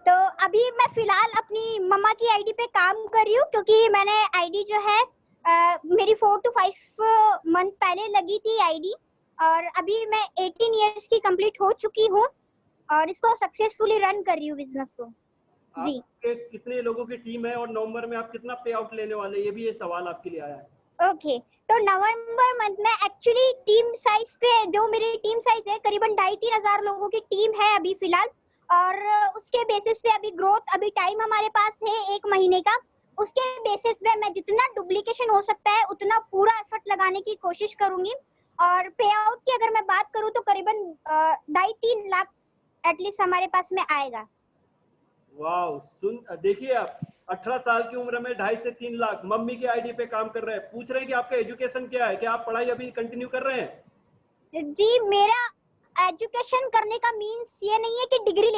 तो अभी मैं फिलहाल अपनी मम्मा की आईडी पे काम कर रही हूँ, क्योंकि मैंने आईडी जो है मेरी 4 to 5 मंथ पहले लगी थी आईडी, और अभी मैं 18 इयर्स की कंप्लीट हो चुकी हूँ और इसको सक्सेसफुली रन कर रही हूँ बिजनेस को। जी, कितने लोगों की टीम है और नवंबर में आप कितना पे आउट लेने वाले, ये भी ये सवाल आपके लिए आया है। ओके, तो नवंबर मंथ में एक्चुअली टीम साइज पे, जो मेरी टीम साइज है करीबन 2,500-3 हजार लोगों की टीम है अभी फिलहाल। और उसके बेसिस पे अभी ग्रोथ, अभी टाइम हमारे पास है 1 महीने का, उसके बेसिस पे मैं जितना डुप्लीकेशन हो सकता है उतना पूरा एफर्ट लगाने की कोशिश करूंगी। और पे आउट की अगर मैं बात करूं तो करीबन 2.5-3 लाख एटलीस्ट हमारे पास में आएगा। वाह, सुन देखिए आप 18 साल की उम्र में 2.5 से 3 लाख मम्मी की आईडी पे काम कर रहे हैं। पूछ रहे हैं कि आपका एजुकेशन क्या है, क्या आप पढ़ाई अभी कंटिन्यू कर रहे हैं। जी, मेरा एजुकेशन करने का मीन्स ये नहीं है कि डिग्री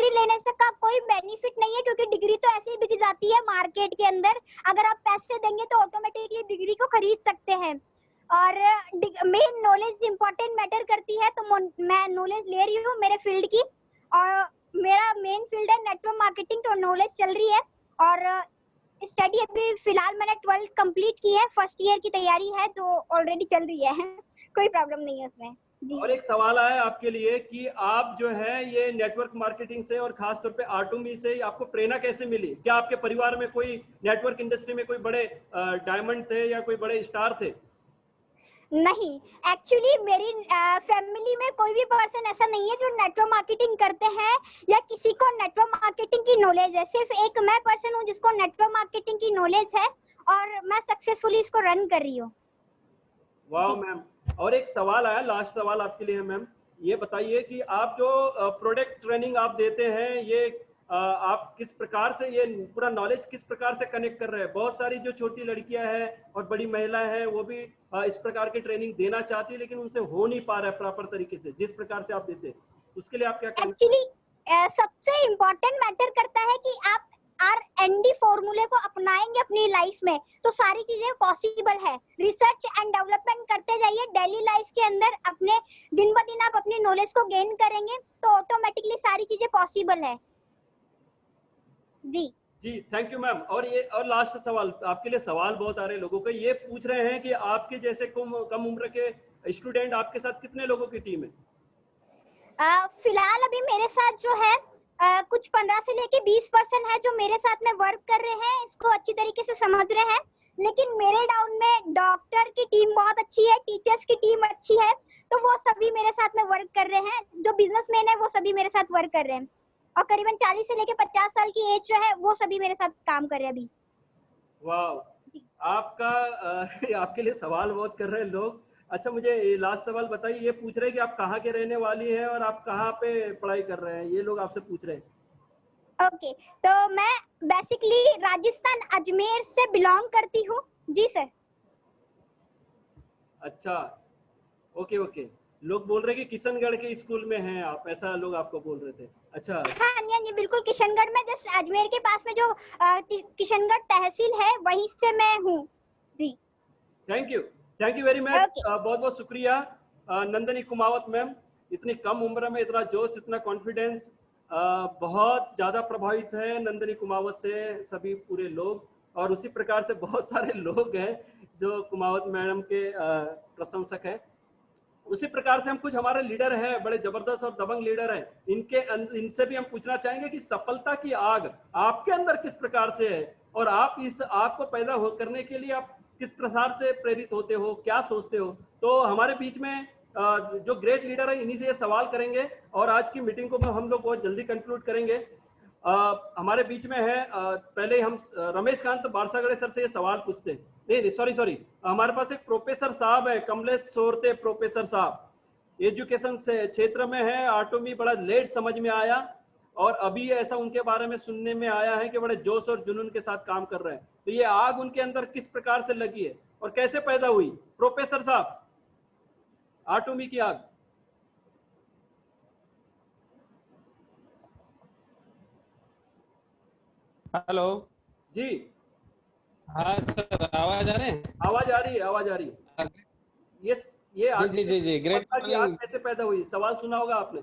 लेने से का कोई बेनिफिट नहीं है, क्योंकि डिग्री तो ऐसे ही बिक जाती है मार्केट के अंदर। अगर आप पैसे देंगे तो ऑटोमेटिकली डिग्री को खरीद सकते हैं। और मेन नॉलेज इंपॉर्टेंट मैटर करती है, तो मैं नॉलेज ले रही हूँ मेरे फील्ड की, और मेरा मेन फील्ड है नेटवर्क मार्केटिंग, तो नॉलेज चल रही है। और स्टडी अभी फिलहाल मैंने 12th कंप्लीट की है, फर्स्ट ईयर की तैयारी है जो ऑलरेडी चल रही है। कोई प्रॉब्लम नहीं है उसमें जी। और एक सवाल आया आपके लिए कि आप जो है ये नेटवर्क मार्केटिंग से और खास तौर पे आर्टोमी से आपको प्रेरणा कैसे मिली? क्या आपके परिवार में कोई नेटवर्क इंडस्ट्री में कोई बड़े डायमंड थे या कोई बड़े स्टार थे? नहीं, एक्चुअली मेरी फैमिली में कोई भी पर्सन ऐसा नहीं है जो नेटवर्क मार्केटिंग करते हैं या किसी को नेटवर्क मार्केटिंग की नॉलेज है। सिर्फ एक मैं पर्सन हूँ जिसको नेटवर्क मार्केटिंग की नॉलेज है और मैं सक्सेसफुली इसको रन कर रही हूँ। वाह मैम। और एक सवाल आया, लास्ट सवाल आपके लिए है मैम, ये बताइए कि आप जो प्रोडक्ट ट्रेनिंग आप देते हैं ये आप किस प्रकार से ये पूरा नॉलेज किस प्रकार से कनेक्ट कर रहे हैं? बहुत सारी जो छोटी लड़कियां हैं और बड़ी महिलाएं हैं वो भी इस प्रकार की ट्रेनिंग देना चाहती है लेकिन उनसे हो नहीं पा रहा है प्रॉपर तरीके से जिस प्रकार से आप देते हैं, उसके लिए आप क्या कहना? एक्चुअली सबसे इम्पोर्टेंट मैटर करता है कि आप R&D फॉर्मूले को अपनाएंगे अपनी लाइफ में तो सारी चीजें पॉसिबल है। रिसर्च एंड डेवलपमेंट करते जाइए डेली लाइफ के अंदर, अपने दिन ब दिन आप अपनी नॉलेज को गेन करेंगे तो ऑटोमेटिकली सारी चीजें पॉसिबल है जी। जी थैंक यू मैम। और ये और लास्ट सवाल आपके लिए, सवाल बहुत आ रहे हैं लोगों के, ये पूछ रहे हैं कि आपके जैसे कम उम्र के स्टूडेंट आपके साथ कितने लोगों की टीम है? फिलहाल अभी मेरे साथ जो है कुछ 15 से लेके 20% है जो मेरे साथ में वर्क कर रहे हैं, इसको अच्छी तरीके से समझ रहे हैं। लेकिन मेरे डाउन में डॉक्टर की टीम बहुत अच्छी है, टीचर्स की टीम अच्छी है, तो वो सभी मेरे साथ में वर्क कर रहे हैं। जो बिजनेसमैन है वो सभी मेरे साथ वर्क कर रहे हैं और करीबन 40 से लेके 50 साल की एज जो है वो सभी मेरे साथ काम कर रहे हैं अभी। वाह, आपका आपके लिए सवाल बहुत कर रहे हैं लोग। अच्छा मुझे लास्ट सवाल बताइए, ये पूछ रहे हैं कि आप कहाँ के रहने वाली हैं और आप कहाँ पे पढ़ाई कर रहे हैं, ये लोग आपसे पूछ रहे हैं। ओके, तो मैं बेसिकली राजस्थान अजमेर से बिलोंग करती हूँ जी सर। अच्छा ओके ओके, लोग बोल रहे हैं कि किशनगढ़ के स्कूल में हैं आप, ऐसा लोग आपको बोल रहे थे। अच्छा हाँ जी बिल्कुल, किशनगढ़ में जस्ट अजमेर के पास में जो किशनगढ़ तहसील है वहीं से मैं हूँ जी। Thank you very much. बहुत बहुत शुक्रिया नंदिनी कुमावत मैम, इतनी कम उम्र में इतना जोश, इतना कॉन्फिडेंस, बहुत ज़्यादा प्रभावित है नंदिनी कुमावत से सभी पूरे लोग, और उसी प्रकार से बहुत सारे लोग हैं जो कुमावत मैडम के प्रशंसक हैं। उसी प्रकार से हम कुछ हमारे लीडर हैं, बड़े जबरदस्त और दबंग लीडर हैं, इनसे भी हम पूछना चाहेंगे कि सफलता की आग आपके अंदर किस प्रकार से है और आप इस आग को पैदा करने के लिए आप किस प्रकार से प्रेरित होते हो, क्या सोचते हो। तो हमारे बीच में जो ग्रेट लीडर है इन्हीं से ये सवाल करेंगे और आज की मीटिंग को हम लोग बहुत जल्दी कंक्लूड करेंगे। हमारे बीच में है पहले हम रमेश कांत बारसागड़े सर से ये सवाल पूछते हैं। नहीं सॉरी, हमारे पास एक प्रोफेसर साहब है, कमलेश सोरते प्रोफेसर साहब, एजुकेशन से क्षेत्र में है। आटोमी बड़ा लेट समझ में आया और अभी ऐसा उनके बारे में सुनने में आया है कि बड़े जोश और जुनून के साथ काम कर रहे हैं। तो ये आग उनके अंदर किस प्रकार से लगी है और कैसे पैदा हुई? प्रोफेसर साहब, आटोमी की आग। हेलो जी हाँ सर, आवाज आ रहे हैं? आवाज आ रही है। ये आग जी ग्रेट आग कैसे पैदा हुई, सवाल सुना होगा आपने।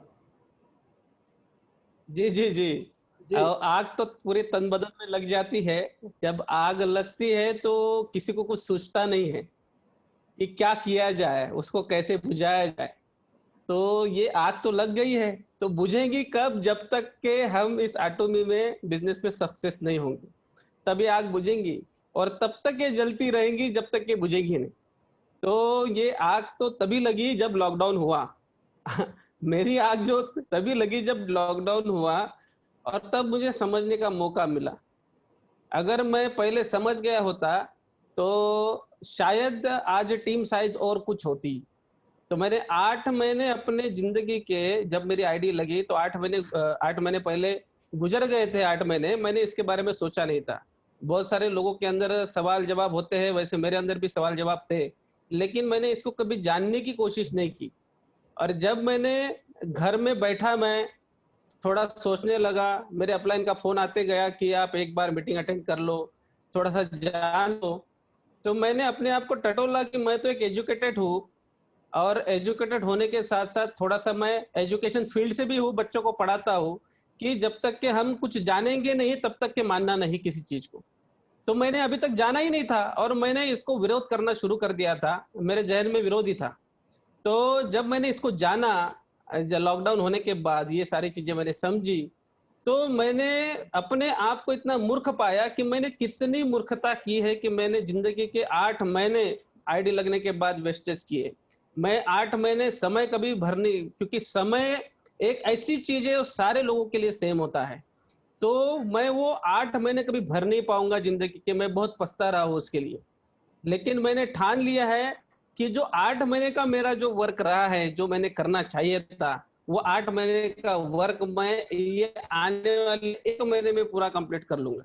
जी आग तो पूरे तन बदन में लग जाती है। जब आग लगती है तो किसी को कुछ सोचता नहीं है कि क्या किया जाए, उसको कैसे बुझाया जाए। तो ये आग तो लग गई है, तो बुझेगी कब? जब तक के हम इस एटॉमी में बिजनेस में सक्सेस नहीं होंगे तभी आग बुझेंगी, और तब तक ये जलती रहेंगी जब तक ये बुझेगी नहीं। तो ये आग तो तभी लगी जब लॉकडाउन हुआ मेरी आग जो तभी लगी जब लॉकडाउन हुआ, और तब मुझे समझने का मौका मिला। अगर मैं पहले समझ गया होता तो शायद आज टीम साइज और कुछ होती। तो मैंने 8 महीने अपने जिंदगी के, जब मेरी आईडी लगी तो 8 महीने पहले गुजर गए थे। 8 महीने मैंने इसके बारे में सोचा नहीं था। बहुत सारे लोगों के अंदर सवाल जवाब होते हैं, वैसे मेरे अंदर भी सवाल जवाब थे, लेकिन मैंने इसको कभी जानने की कोशिश नहीं की। और जब मैंने घर में बैठा, मैं थोड़ा सोचने लगा, मेरे अपलाइन का फोन आते गया कि आप एक बार मीटिंग अटेंड कर लो, थोड़ा सा जान लो। तो मैंने अपने आप को टटोला कि मैं तो एक एजुकेटेड हूँ, और एजुकेटेड होने के साथ साथ थोड़ा सा मैं एजुकेशन फील्ड से भी हूँ, बच्चों को पढ़ाता हूँ। कि जब तक के हम कुछ जानेंगे नहीं तब तक के मानना नहीं किसी चीज को। तो मैंने अभी तक जाना ही नहीं था और मैंने इसको विरोध करना शुरू कर दिया था, मेरे जहन में विरोध ही था। तो जब मैंने इसको जाना, लॉकडाउन होने के बाद ये सारी चीजें मैंने समझी, तो मैंने अपने आप को इतना मूर्ख पाया कि मैंने कितनी मूर्खता की है कि मैंने जिंदगी के 8 महीने आईडी लगने के बाद वेस्टेज किए। मैं 8 महीने समय कभी भर नहीं, क्योंकि समय एक ऐसी चीज है वो सारे लोगों के लिए सेम होता है। तो मैं वो 8 महीने कभी भर नहीं पाऊंगा जिंदगी के, मैं बहुत पछता रहा हूँ उसके लिए। लेकिन मैंने ठान लिया है कि जो 8 महीने का मेरा जो वर्क रहा है, जो मैंने करना चाहिए था, वो 8 महीने का वर्क मैं ये आने वाले 1 महीने में पूरा कंप्लीट कर लूंगा।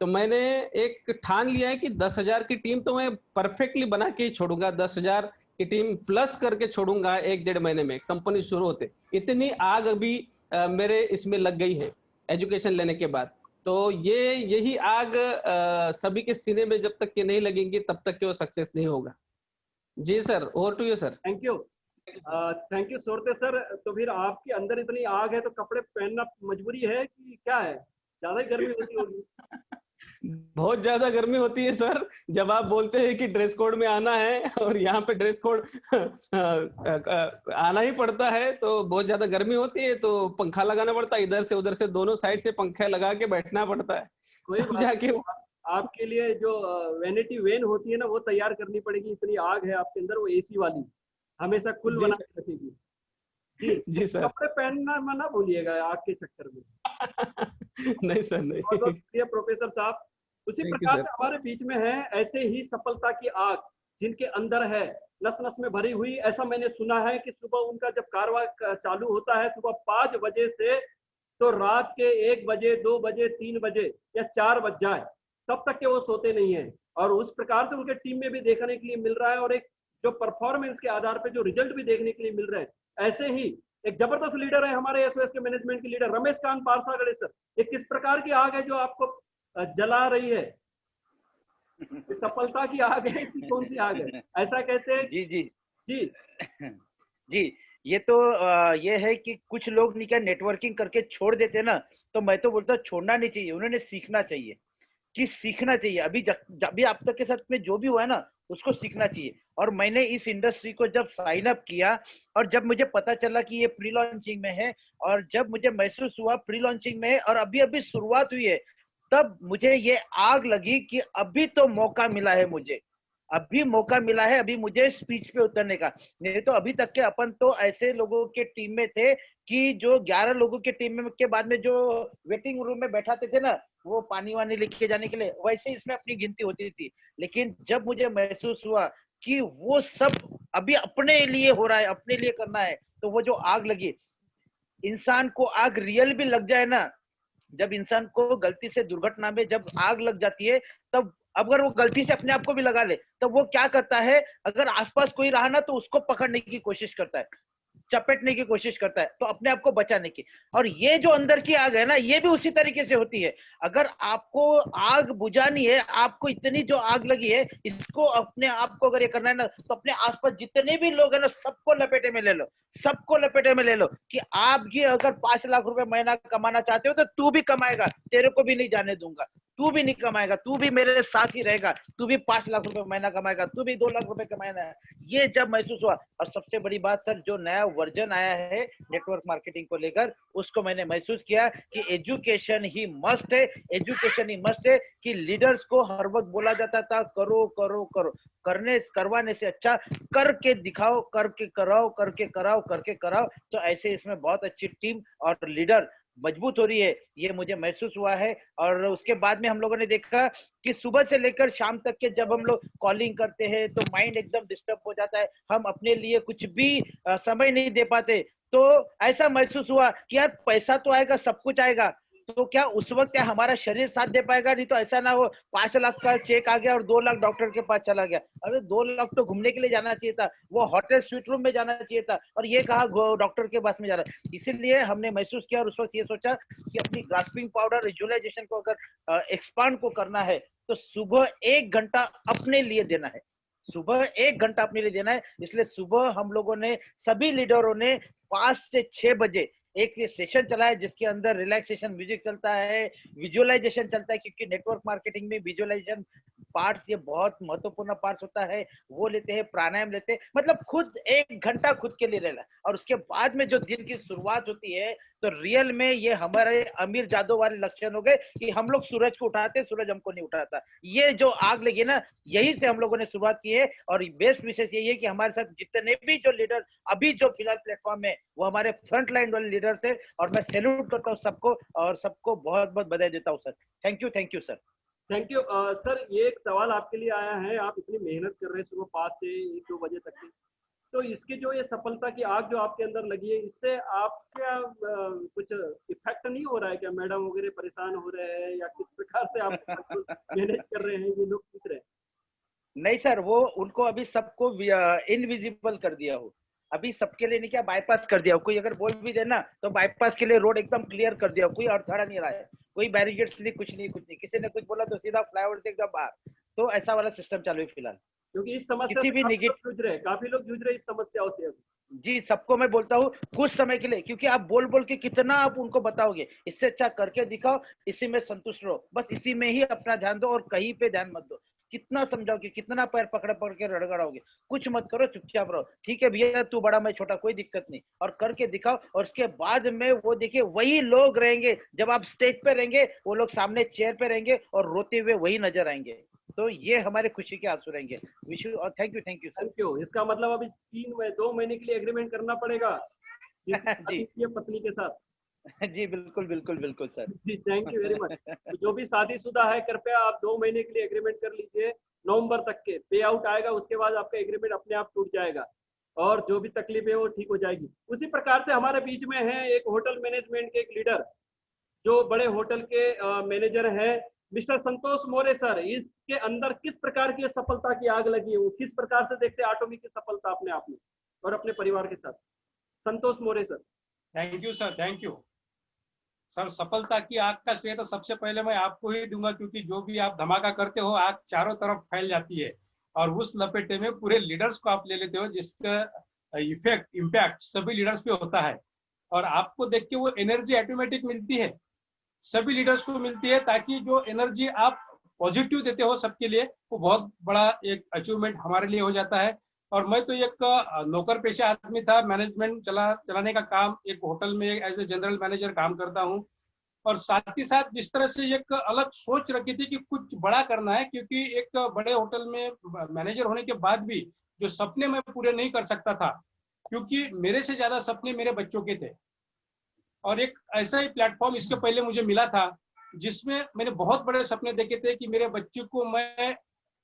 तो मैंने एक ठान लिया है कि 10,000 की टीम तो मैं परफेक्टली बना के ही छोड़ूंगा, 10,000 की टीम प्लस करके छोड़ूंगा 1-1.5 महीने में कंपनी शुरू होते। इतनी आग अभी मेरे इसमें लग गई है एजुकेशन लेने के बाद। तो यही आग सभी के सीने में जब तक के नहीं लगेंगी तब तक के वो सक्सेस नहीं होगा। जी sir, over to you sir. Thank you सोरते सर। तो फिर आपके अंदर इतनी आग है तो कपड़े पहनना मजबूरी है कि क्या है, ज्यादा ही गर्मी होती होगी? बहुत ज्यादा गर्मी होती है सर। जब आप बोलते हैं कि ड्रेस कोड में आना है और यहाँ पे ड्रेस कोड आना ही पड़ता है तो बहुत ज्यादा गर्मी होती है, तो पंखा लगाना पड़ता है, इधर से उधर से दोनों साइड से पंखा लगा के बैठना पड़ता है। कोई बात जाके आपके लिए जो वैनिटी वेन होती है ना वो तैयार करनी पड़ेगी। इतनी आग है आपके अंदर, वो एसी वाली हमेशा कुल बना के रखेगी। जी सर। कपड़े पहनना ना भूलिएगा आग के चक्कर में। नहीं सर, नहीं। बहुत प्रोफेसर साहब। उसी प्रकार से हमारे बीच में है ऐसे ही सफलता की आग जिनके अंदर है, नस नस में भरी हुई। ऐसा मैंने सुना है कि सुबह उनका जब कारवा चालू होता है सुबह 5 बजे से, तो रात के 1 बजे 2 बजे 3 बजे या 4 बज जाए तब तक के वो सोते नहीं है। और उस प्रकार से उनके टीम में भी देखने के लिए मिल रहा है और एक जो परफॉर्मेंस के आधार पे जो रिजल्ट भी देखने के लिए मिल रहे हैं। ऐसे ही एक जबरदस्त लीडर है हमारे एसओएस के मैनेजमेंट के लीडर रमेशकांत पारसागड़े सर। ये किस प्रकार की आग है जो आपको जला रही है? सफलता की आग है कि कौन सी आग है, ऐसा कहते हैं? जी जी जी जी, ये तो ये है कि कुछ लोग नहीं क्या नेटवर्किंग करके छोड़ देते हैं ना, तो मैं तो बोलता हूँ छोड़ना नहीं चाहिए, उन्होंने सीखना चाहिए कि सीखना चाहिए। अभी जब भी आप तक के साथ में जो भी हुआ है ना उसको सीखना चाहिए। और मैंने इस इंडस्ट्री को जब साइन अप किया और जब मुझे पता चला कि ये प्री लॉन्चिंग में है और जब मुझे महसूस हुआ प्री लॉन्चिंग में है और अभी अभी शुरुआत हुई है, तब मुझे ये आग लगी कि अभी तो मौका मिला है मुझे, अभी मौका मिला है अभी मुझे स्पीच पे उतरने का। नहीं तो अभी तक के अपन तो ऐसे लोगों के टीम में थे कि जो 11 लोगों के टीम में के बाद में जो वेटिंग रूम में बैठाते थे ना वो पानी वानी लेके जाने के लिए, वैसे इसमें अपनी गिनती होती थी। लेकिन जब मुझे महसूस हुआ कि वो सब अभी अपने लिए हो रहा है, अपने लिए करना है, तो वो जो आग लगी, इंसान को आग रियल भी लग जाए ना, जब इंसान को गलती से दुर्घटना में जब आग लग जाती है, तब अगर वो गलती से अपने आप को भी लगा ले, तब वो क्या करता है, अगर आसपास कोई रहा ना तो उसको पकड़ने की कोशिश करता है, चपेटने की कोशिश करता है, तो अपने आप को बचाने की। और ये जो अंदर की आग है ना, ये भी उसी तरीके से होती है। अगर आपको आग बुझानी है, आपको इतनी जो आग लगी है, इसको अपने आप को अगर ये करना है ना, तो अपने आसपास जितने भी लोग हैं ना, सबको लपेटे में ले लो, सबको लपेटे में ले लो कि आप ये अगर 5 लाख रुपए महीना कमाना चाहते हो तो तू भी कमाएगा, तेरे को भी नहीं जाने दूंगा, तू भी नहीं कमाएगा, तू भी मेरे साथ ही रहेगा, तू भी 5 लाख रुपए महीना कमाएगा, तू भी 2 लाख रुपए कमाएगा। ये जब महसूस हुआ, और सबसे बड़ी बात सर, जो नया वर्जन आया है नेटवर्क मार्केटिंग को लेकर, उसको मैंने महसूस किया कि एजुकेशन ही मस्ट है, एजुकेशन ही मस्ट है। कि लीडर्स को हर वक्त बोला जाता था करो करो करो, करवाने से अच्छा करके दिखाओ, करके कराओ, करके कराओ, करके कराओ। तो ऐसे इसमें बहुत अच्छी टीम और लीडर मजबूत हो रही है, ये मुझे महसूस हुआ है। और उसके बाद में हम लोगों ने देखा कि सुबह से लेकर शाम तक के जब हम लोग कॉलिंग करते हैं तो माइंड एकदम डिस्टर्ब हो जाता है, हम अपने लिए कुछ भी समय नहीं दे पाते। तो ऐसा महसूस हुआ कि यार पैसा तो आएगा, सब कुछ आएगा, तो क्या उस वक्त क्या हमारा शरीर साथ दे पाएगा? नहीं तो ऐसा ना हो 5 लाख का चेक आ गया और 2 लाख डॉक्टर के पास चला गया। अरे 2 लाख तो घूमने के लिए जाना चाहिए था, वो होटल स्वीट रूम में जाना चाहिए था, और ये कहा डॉक्टर के पास में जा रहा है। इसीलिए हमने महसूस किया और उस वक्त ये सोचा कि अपनी ग्रास्पिंग पावर, विजुअलाइजेशन को अगर एक्सपांड को करना है तो सुबह 1 घंटा अपने लिए देना है, सुबह 1 घंटा अपने लिए देना है। इसलिए सुबह हम लोगों ने, सभी लीडरों ने 5 से 6 बजे एक ये सेशन चला है जिसके अंदर रिलैक्सेशन म्यूजिक चलता है, विजुअलाइजेशन चलता है, क्योंकि नेटवर्क मार्केटिंग में विजुअलाइजेशन पार्ट्स ये बहुत महत्वपूर्ण पार्ट्स होता है, वो लेते हैं, प्राणायाम लेते हैं, मतलब खुद 1 घंटा खुद के लिए लेना। और उसके बाद में जो दिन की शुरुआत होती है, तो रियल में ये हमारे अमीर जादू वाले लक्षण हो गए कि हम लोग सूरज को उठाते, सूरज हमको नहीं उठाता। ये जो आग लगी ना, यही से हम लोगों ने शुरुआत की है। और बेस्ट विशेष यही है कि हमारे साथ जितने भी जो लीडर अभी जो फिलहाल प्लेटफॉर्म में, वो हमारे फ्रंट लाइन वाले लीडर्स है, और मैं सैल्यूट करता हूँ सबको, और सबको बहुत बहुत बधाई देता हूँ sir. Thank you sir. Thank you sir. ये एक सवाल आपके लिए आया है, आप इतनी मेहनत कर रहे हैं सुबह 5 से 1-2 बजे तक की, तो इसके जो ये सफलता की आग जो आपके अंदर लगी है, इससे आप क्या कुछ इफेक्ट नहीं हो रहा है क्या? मैडम वगैरह परेशान हो रहे हैं या किस प्रकार से आप मैनेज कर रहे हैं, ये लोग पूछ रहे हैं। नहीं सर, वो उनको अभी सबको इनविजिबल कर दिया हो, अभी सबके लिए नहीं, क्या बाईपास कर दिया हो। कोई अगर बोल भी देना तो बाईपास के लिए रोड एकदम क्लियर कर दिया हो, कोई अड़थड़ा नहीं रहा है, कोई बैरिकेड्स नहीं, कुछ नहीं। किसी ने कुछ बोला तो सीधा फ्लाईओवर से एकदम बाहर। तो ऐसा वाला सिस्टम चालू है फिलहाल, क्योंकि इस समस्या किसी से भी काफी लोग जूझ रहे हैं इस समस्याओं से अभी। जी, सबको मैं बोलता हूँ कुछ समय के लिए, क्योंकि आप बोल बोल के कितना आप उनको बताओगे, इससे अच्छा करके दिखाओ, इसी में संतुष्ट रहो, बस इसी में ही अपना ध्यान दो और कहीं पे ध्यान मत दो। कितना समझाओगे, कितना पैर पकड़ पकड़ के रड़गड़ाओगे, कुछ मत करो, चुपचाप रहो। ठीक है भैया, तू बड़ा मैं छोटा, कोई दिक्कत नहीं, और करके दिखाओ। और उसके बाद में वो देखिए वही लोग रहेंगे, जब आप स्टेज पे रहेंगे, वो लोग सामने चेयर पे रहेंगे और रोते हुए वही नजर आएंगे। तो ये हमारे खुशी के आंसू रहेंगे। विश यू, और thank you sir. Thank you. इसका मतलब अभी 2 महीने के लिए एग्रीमेंट करना पड़ेगा जी पत्नी के साथ। जी बिल्कुल सर। जी थैंक यू वेरी मच। तो जो भी शादीशुदा है, कृपया आप 2 महीने के लिए एग्रीमेंट कर लीजिए, नवंबर तक के पे आउट आएगा, उसके बाद आपका एग्रीमेंट अपने आप टूट जाएगा और जो भी तकलीफ है वो ठीक हो जाएगी। उसी प्रकार से हमारे बीच में है एक होटल मैनेजमेंट के एक लीडर, जो बड़े होटल के मैनेजर हैं, मिस्टर संतोष मोरे सर। इसके अंदर किस प्रकार की सफलता की आग लगी है, वो किस प्रकार से देखते हैं ऑटोमी की सफलता अपने आप में और अपने परिवार के साथ। Santosh More sir. Thank you sir, thank you sir. सफलता की आग का श्रेय तो सबसे पहले मैं आपको ही दूंगा, क्योंकि जो भी आप धमाका करते हो, आग चारों तरफ फैल जाती है और उस लपेटे में पूरे लीडर्स को आप ले लेते हो, जिसका इम्पैक्ट सभी लीडर्स पे होता है। और आपको देख के वो एनर्जी ऑटोमेटिक मिलती है, सभी लीडर्स को मिलती है, ताकि जो एनर्जी आप पॉजिटिव देते हो सबके लिए, वो बहुत बड़ा एक अचीवमेंट हमारे लिए हो जाता है। और मैं तो एक नौकर पेशा आदमी था, मैनेजमेंट चलाने का काम, एक होटल में एज ए जनरल मैनेजर काम करता हूँ। और साथ ही साथ जिस तरह से एक अलग सोच रखी थी कि कुछ बड़ा करना है, क्योंकि एक बड़े होटल में मैनेजर होने के बाद भी जो सपने मैं पूरे नहीं कर सकता था, क्योंकि मेरे से ज्यादा सपने मेरे बच्चों के थे। और एक ऐसा ही प्लेटफॉर्म इसके पहले मुझे मिला था, जिसमें मैंने बहुत बड़े सपने देखे थे कि मेरे बच्चे को मैं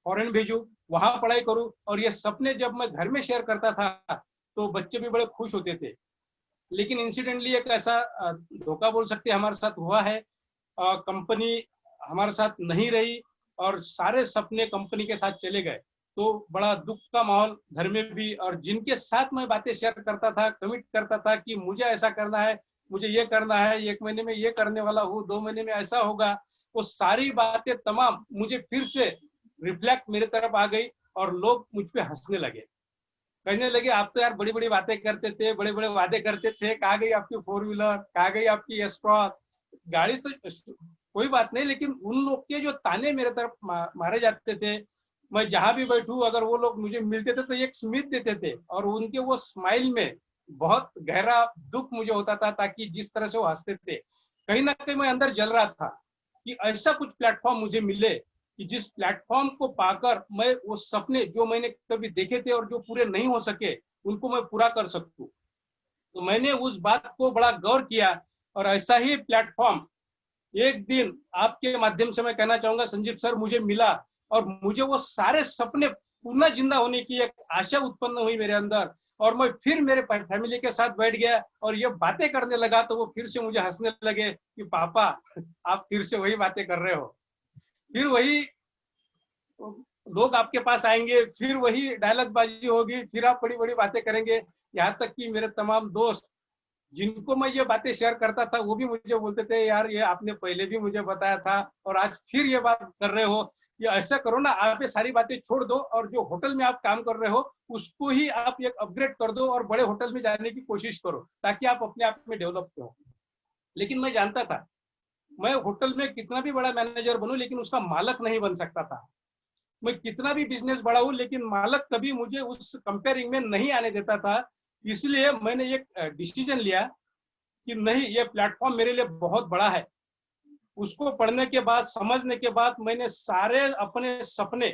फॉरेन भेजूं, वहां पढ़ाई करूं। और ये सपने जब मैं घर में शेयर करता था तो बच्चे भी बड़े खुश होते थे। लेकिन इंसिडेंटली एक ऐसा धोखा बोल सकते हमारे साथ हुआ है, कंपनी हमारे साथ नहीं रही और सारे सपने कंपनी के साथ चले गए। तो बड़ा दुख का माहौल घर में भी, और जिनके साथ मैं बातें शेयर करता था, कमिट करता था कि मुझे ऐसा करना है, मुझे ये करना है, 1 महीने में ये करने वाला हूँ, 2 महीने में ऐसा होगा, वो सारी बातें तमाम मुझे फिर से रिफ्लेक्ट मेरे तरफ आ गई और लोग मुझ पे हंसने लगे, कहने लगे आप तो यार बड़ी बड़ी बातें करते थे, बड़े बड़े वादे करते थे, कहाँ गई आपकी 4 व्हीलर, कहाँ गई आपकी एस्ट्रॉन गाड़ी। तो कोई बात नहीं, लेकिन उन लोग के जो ताने मेरे तरफ मारे जाते थे, मैं जहां भी बैठूं अगर वो लोग मुझे मिलते थे तो एक स्मित देते थे, और उनके वो स्माइल में बहुत गहरा दुख मुझे होता था, ताकि जिस तरह से वो हंसते थे, कहीं ना कहीं मैं अंदर जल रहा था कि ऐसा कुछ प्लेटफॉर्म मुझे मिले कि जिस प्लेटफॉर्म को पाकर मैं वो सपने जो मैंने कभी देखे थे और जो पूरे नहीं हो सके, उनको मैं पूरा कर सकूं। तो मैंने उस बात को बड़ा गौर किया, और ऐसा ही प्लेटफॉर्म एक दिन आपके माध्यम से मैं कहना चाहूंगा संजीव सर, मुझे मिला और मुझे वो सारे सपने पुनः जिंदा होने की एक आशा उत्पन्न हुई मेरे अंदर, और मैं फिर मेरे फैमिली के साथ बैठ गया और ये बातें करने लगा। तो वो फिर से मुझे हंसने लगे कि पापा आप फिर से वही बातें कर रहे हो, फिर वही लोग आपके पास आएंगे, फिर वही डायलॉग बाजी होगी, फिर आप बड़ी बड़ी बातें करेंगे। यहाँ तक कि मेरे तमाम दोस्त जिनको मैं ये बातें शेयर करता था, वो भी मुझे बोलते थे यार ये आपने पहले भी मुझे बताया था और आज फिर ये बात कर रहे हो। ये ऐसा करो ना, आप ये सारी बातें छोड़ दो और जो होटल में आप काम कर रहे हो उसको ही आप एक अपग्रेड कर दो और बड़े होटल में जाने की कोशिश करो, ताकि आप अपने आप में डेवलप हो। लेकिन मैं जानता था मैं होटल में कितना भी बड़ा मैनेजर बनूं लेकिन उसका मालक नहीं बन सकता था। मैं कितना भी बिजनेस बढ़ाऊं लेकिन मालक कभी मुझे उस कंपेयरिंग में नहीं आने देता था। इसलिए मैंने एक डिसीजन लिया कि नहीं, ये प्लेटफॉर्म मेरे लिए बहुत बड़ा है। उसको पढ़ने के बाद, समझने के बाद मैंने सारे अपने सपने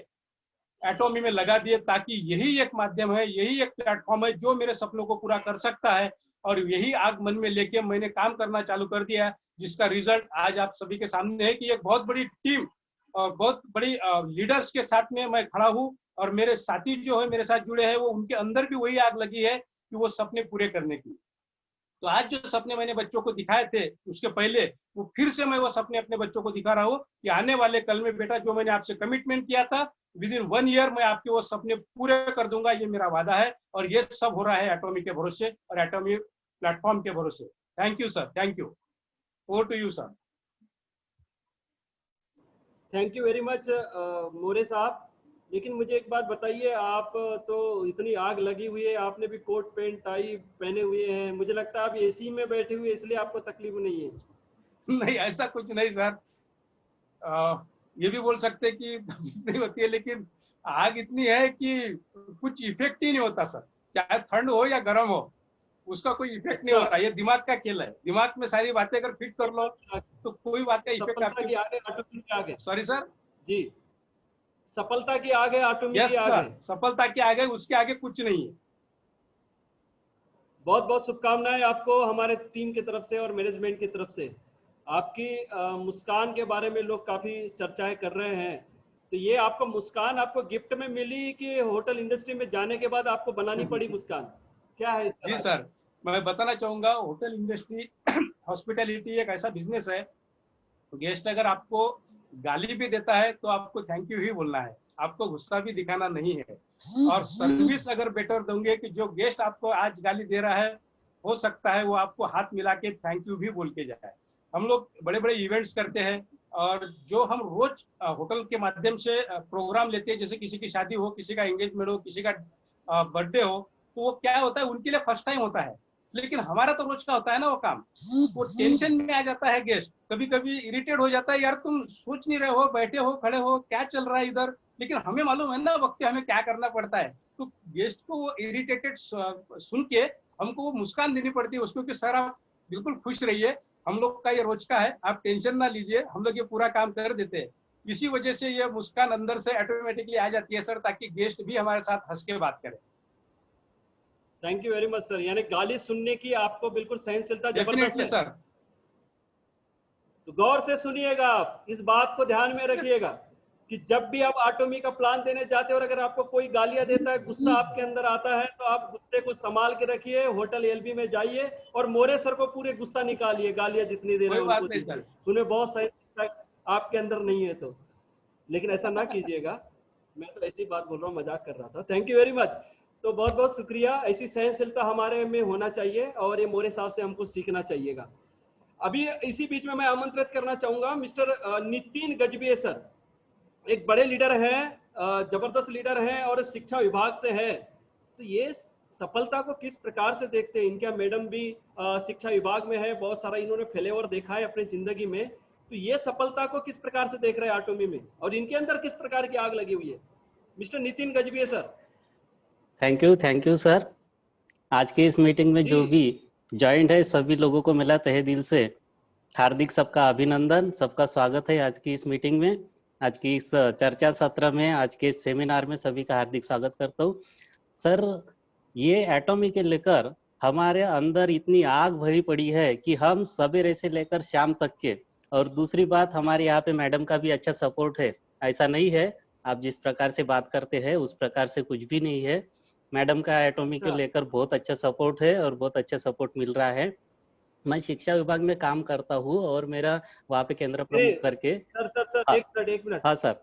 एटॉमी में लगा दिए, ताकि यही एक माध्यम है, यही एक प्लेटफॉर्म है जो मेरे सपनों को पूरा कर सकता है। और यही आग मन में लेके मैंने काम करना चालू कर दिया, जिसका रिजल्ट आज आप सभी के सामने है कि एक बहुत बड़ी टीम और बहुत बड़ी लीडर्स के साथ में मैं खड़ा हूँ। और मेरे साथी जो है मेरे साथ जुड़े हैं, वो उनके अंदर भी वही आग लगी है कि वो सपने पूरे करने की। तो आज जो सपने मैंने बच्चों को दिखाए थे उसके पहले वो फिर से मैं वो सपने अपने बच्चों को दिखा रहा हूँ कि आने वाले कल में बेटा, जो मैंने आपसे कमिटमेंट किया था विद इन 1 ईयर मैं आपके वो सपने पूरे कर दूंगा, ये मेरा वादा है। और ये सब हो रहा है एटॉमी के भरोसे और एटॉमी प्लेटफॉर्म के भरोसे। Thank you sir, thank you. Over to you sir. Thank you very much More साहब। लेकिन मुझे एक बात बताइए, आप तो इतनी आग लगी हुई है, आपने भी कोट पैंट टाई पहने हुए हैं, मुझे लगता है आप एसी में बैठे हुए इसलिए आपको तकलीफ नहीं है। नहीं, ऐसा कुछ नहीं सर। ये भी बोल सकते कि नहीं होती है, लेकिन आग इतनी है कि कुछ इफेक्ट ही नहीं होता सर, चाहे ठंड हो या गर्म हो, उसका कोई इफेक्ट नहीं होता। ये दिमाग का खेल है, दिमाग में सारी बातें अगर फिट कर लो तो कोई बात का इफेक्ट सफलता की आगे एटॉमी की आगे। सॉरी सर जी, सफलता की आगे एटॉमी यस की आगे। सर, सफलता के आगे, उसके आगे कुछ नहीं है। बहुत बहुत शुभकामनाएं आपको हमारे टीम की तरफ से और मैनेजमेंट की तरफ से। आपकी मुस्कान के बारे में लोग काफी चर्चाएं कर रहे हैं, तो ये आपको मुस्कान आपको गिफ्ट में मिली कि होटल इंडस्ट्री में जाने के बाद आपको बनानी पड़ी मुस्कान, क्या है इसका? जी सर, मैं बताना चाहूंगा, होटल इंडस्ट्री हॉस्पिटैलिटी एक ऐसा बिजनेस है, गेस्ट अगर आपको गाली भी देता है तो आपको थैंक यू ही बोलना है, आपको गुस्सा भी दिखाना नहीं है। और सर्विस अगर बेटर दोगे कि जो गेस्ट आपको आज गाली दे रहा है, हो सकता है वो आपको हाथ मिला के थैंक यू भी बोल के जाए। हम लोग बड़े बड़े इवेंट्स करते हैं और जो हम रोज होटल के माध्यम से प्रोग्राम लेते हैं, जैसे किसी की शादी हो, किसी का एंगेजमेंट हो, किसी का बर्थडे हो, तो वो क्या होता है उनके लिए फर्स्ट टाइम होता है, लेकिन हमारा तो रोज का होता है ना वो काम। वो टेंशन में आ जाता है गेस्ट, कभी कभी इरिटेट हो जाता है, यार तुम सोच नहीं रहे हो, बैठे हो खड़े हो, क्या चल रहा है इधर, लेकिन हमें मालूम है ना वक्त हमें क्या करना पड़ता है। तो गेस्ट को वो इरिटेटेड सुन के हमको वो मुस्कान देनी पड़ती है उसको कि सर आप बिल्कुल खुश रहिए, हम लोग का ये रोज का है, आप टेंशन ना लीजिए, हम लोग ये पूरा काम कर देते हैं। इसी वजह से ये मुस्कान अंदर से ऑटोमेटिकली आ जाती है सर, ताकि गेस्ट भी हमारे साथ हंस के बात करे। Thank you very much sir. यानी गाली सुनने की आपको बिल्कुल सहनशीलता जबरदस्त है सर। तो गौर से सुनिएगा, आप इस बात को ध्यान में रखिएगा कि जब भी आप एटॉमी का प्लान देने जाते हो और अगर आपको कोई गालियां देता है, गुस्सा आपके अंदर आता है, तो आप गुस्से को संभाल के रखिए, होटल एलबी में जाइए और मोरे सर को पूरे गुस्सा निकालिए, गालियां जितनी दे रहे हैं उनको दीजिए, उन्हें बहुत सही आपके अंदर नहीं है तो। लेकिन ऐसा ना कीजिएगा, मैं तो ऐसी बात बोल रहा हूँ, मजाक कर रहा था। Thank you very much. तो बहुत बहुत शुक्रिया, ऐसी सहनशीलता हमारे में होना चाहिए और ये मोरे साहब से हमको सीखना चाहिएगा। अभी इसी बीच में मैं आमंत्रित करना चाहूंगा मिस्टर नितिन गजबिये सर, एक बड़े लीडर हैं, जबरदस्त लीडर हैं और शिक्षा विभाग से है। तो ये सफलता को किस प्रकार से देखते हैं? इनका मैडम भी शिक्षा विभाग में है, बहुत सारा इन्होंने फ्लेवर देखा है अपनी जिंदगी में, तो ये सफलता को किस प्रकार से देख रहे हैं एटॉमी में और इनके अंदर किस प्रकार की आग लगी हुई है? Mister Nitin Gajbiye sir. Thank you sir. आज की इस मीटिंग में जो भी ज्वाइंट है सभी लोगों को मिला तहे दिल से हार्दिक सबका अभिनंदन, सबका स्वागत है आज की इस मीटिंग में, आज की इस चर्चा सत्र में, आज के इस सेमिनार में सभी का हार्दिक स्वागत करता हूँ। सर, ये एटॉमी के लेकर हमारे अंदर इतनी आग भरी पड़ी है कि हम सवेरे से लेकर शाम तक के, और दूसरी बात हमारे यहाँ पे मैडम का भी अच्छा सपोर्ट है। ऐसा नहीं है आप जिस प्रकार से बात करते हैं उस प्रकार से कुछ भी नहीं है, मैडम का एटॉमी के लेकर बहुत अच्छा सपोर्ट है और बहुत अच्छा सपोर्ट मिल रहा है। मैं शिक्षा विभाग में काम करता हूँ और मेरा वहाँ पे केंद्र प्रमुख करके। सर एक मिनट। हाँ सर।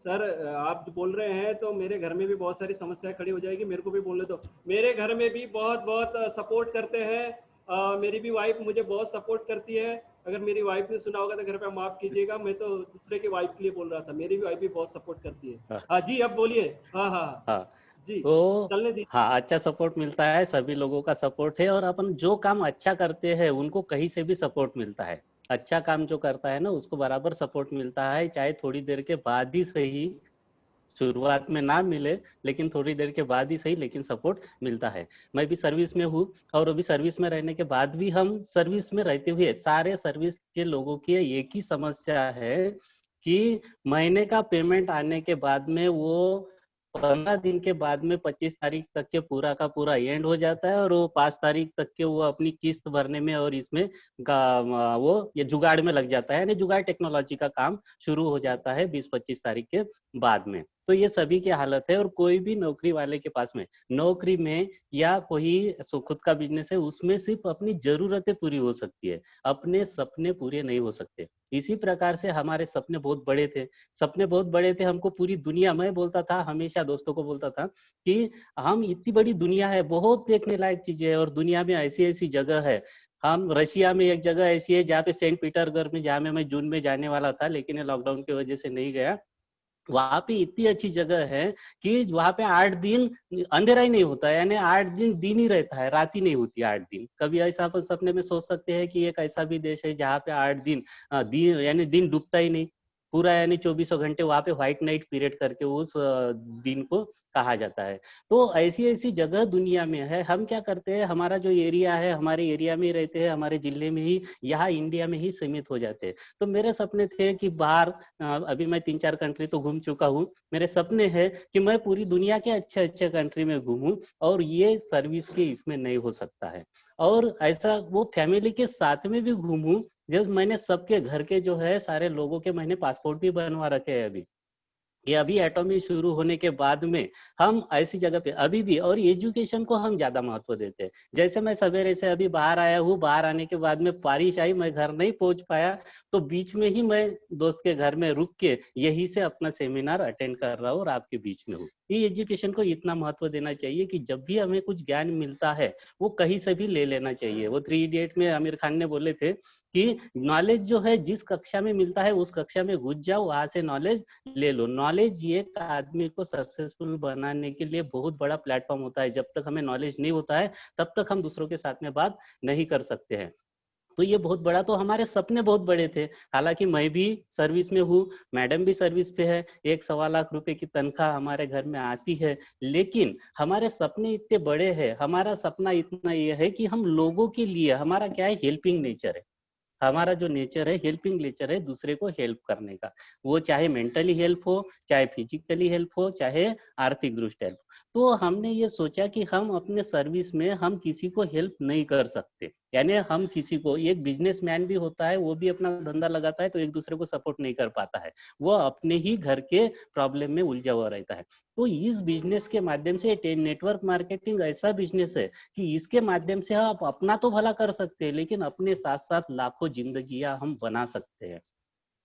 सर आप बोल रहे हैं तो मेरे घर में भी बहुत सारी समस्याएं खड़ी हो जाएगी, मेरे को भी बोलने दो। मेरे घर में भी बहुत बहुत सपोर्ट करते हैं, मेरी भी वाइफ मुझे बहुत सपोर्ट करती है अगर मेरी वाइफ ने सुना होगा तो घर पे माफ कीजिएगा, मैं तो दूसरे की वाइफ के लिए बोल रहा था, मेरी भी वाइफ भी बहुत सपोर्ट करती है। हाँ जी, अब बोलिए। हाँ हाँ हाँ जी, तो चलने दीजिए। हाँ, अच्छा सपोर्ट मिलता है, सभी लोगों का सपोर्ट है, और अपन जो काम अच्छा करते हैं उनको कहीं से भी सपोर्ट मिलता है। अच्छा काम जो करता है ना उसको बराबर सपोर्ट मिलता है, चाहे थोड़ी देर के बाद ही सही, शुरुआत में ना मिले, लेकिन थोड़ी देर के बाद ही सही, लेकिन सपोर्ट मिलता है। मैं भी सर्विस में हूँ, और अभी सर्विस में रहने के बाद भी हम सर्विस में रहते हुए सारे सर्विस के लोगों की एक ही समस्या है कि महीने का पेमेंट आने के बाद में वो 15 दिन के बाद में 25 तारीख तक के पूरा का पूरा एंड हो जाता है, और वो 5 तारीख तक के वो अपनी किस्त भरने में और इसमें वो ये जुगाड़ में लग जाता है, यानी जुगाड़ टेक्नोलॉजी का काम शुरू हो जाता है 20-25 तारीख के बाद में। तो ये सभी की हालत है, और कोई भी नौकरी वाले के पास में, नौकरी में या कोई खुद का बिजनेस है, उसमें सिर्फ अपनी जरूरतें पूरी हो सकती है, अपने सपने पूरे नहीं हो सकते। इसी प्रकार से हमारे सपने बहुत बड़े थे, सपने बहुत बड़े थे, हमको पूरी दुनिया, मैं बोलता था हमेशा दोस्तों को बोलता था कि हम इतनी बड़ी दुनिया है, बहुत देखने लायक चीजें है, और दुनिया में ऐसी ऐसी जगह है। हम रशिया में एक जगह ऐसी है जहाँ पे सेंट पीटर्सबर्ग में, जहाँ में मैं जून में जाने वाला था, लेकिन लॉकडाउन की वजह से नहीं गया। वहां पे इतनी अच्छी जगह है कि वहां पे 8 दिन अंधेरा ही नहीं होता है, यानी 8 दिन दिन ही रहता है, रात ही नहीं होती 8 दिन। कभी ऐसा अपन सपने में सोच सकते हैं कि एक ऐसा भी देश है जहाँ पे 8 दिन दिन यानी दिन डूबता ही नहीं पूरा, यानी 24 घंटे वहां पे व्हाइट नाइट पीरियड करके उस दिन को कहा जाता है। तो ऐसी ऐसी जगह दुनिया में है। हम क्या करते हैं, हमारा जो एरिया है, हमारे एरिया में ही रहते हैं, हमारे जिले में ही, यहाँ इंडिया में ही सीमित हो जाते हैं। तो मेरे सपने थे कि बाहर, अभी मैं 3-4 कंट्री तो घूम चुका हूँ, मेरे सपने हैं कि मैं पूरी दुनिया के अच्छे अच्छे कंट्री में घूमूं, और ये सर्विस के इसमें नहीं हो सकता है। और ऐसा वो फैमिली के साथ में भी घूमूं, जब मैंने सबके घर के जो है सारे लोगों के मैंने पासपोर्ट भी बनवा रखे हैं अभी, कि अभी एटॉमी शुरू होने के बाद में हम ऐसी जगह पे अभी भी, और एजुकेशन को हम ज्यादा महत्व देते हैं। जैसे मैं सवेरे से अभी बाहर आया हूँ, बाहर आने के बाद में बारिश आई, मैं घर नहीं पहुंच पाया, तो बीच में ही मैं दोस्त के घर में रुक के यहीं से अपना सेमिनार अटेंड कर रहा हूँ और आपके बीच में हूँ। ये एजुकेशन को इतना महत्व देना चाहिए कि जब भी हमें कुछ ज्ञान मिलता है वो कहीं से भी ले लेना चाहिए। वो 3 इडियट में आमिर खान ने बोले थे कि नॉलेज जो है जिस कक्षा में मिलता है उस कक्षा में घुस जाओ, वहां से नॉलेज ले लो। नॉलेज ये आदमी को सक्सेसफुल बनाने के लिए बहुत बड़ा प्लेटफॉर्म होता है। जब तक हमें नॉलेज नहीं होता है तब तक हम दूसरों के साथ में बात नहीं कर सकते हैं। तो ये बहुत बड़ा, तो हमारे सपने बहुत बड़े थे। हालांकि मैं भी सर्विस में हूँ, मैडम भी सर्विस पे है, 1-1.25 लाख रुपए की तनख्वाह हमारे घर में आती है, लेकिन हमारे सपने इतने बड़े हैं। हमारा सपना इतना ये है कि हम लोगों के लिए, हमारा क्या है, हेल्पिंग नेचर है। हमारा जो नेचर है हेल्पिंग नेचर है, दूसरे को हेल्प करने का। वो चाहे मेंटली हेल्प हो, चाहे फिजिकली हेल्प हो, चाहे आर्थिक दृष्टि हेल्प। तो हमने ये सोचा कि हम अपने सर्विस में हम किसी को हेल्प नहीं कर सकते, यानी हम किसी को, एक बिजनेसमैन भी होता है वो भी अपना धंधा लगाता है तो एक दूसरे को सपोर्ट नहीं कर पाता है, वो अपने ही घर के प्रॉब्लम में उलझा हुआ रहता है। तो इस बिजनेस के माध्यम से, नेटवर्क मार्केटिंग ऐसा बिजनेस है कि इसके माध्यम से आप अपना तो भला कर सकते हैं, लेकिन अपने साथ साथ लाखों जिंदगियां हम बना सकते हैं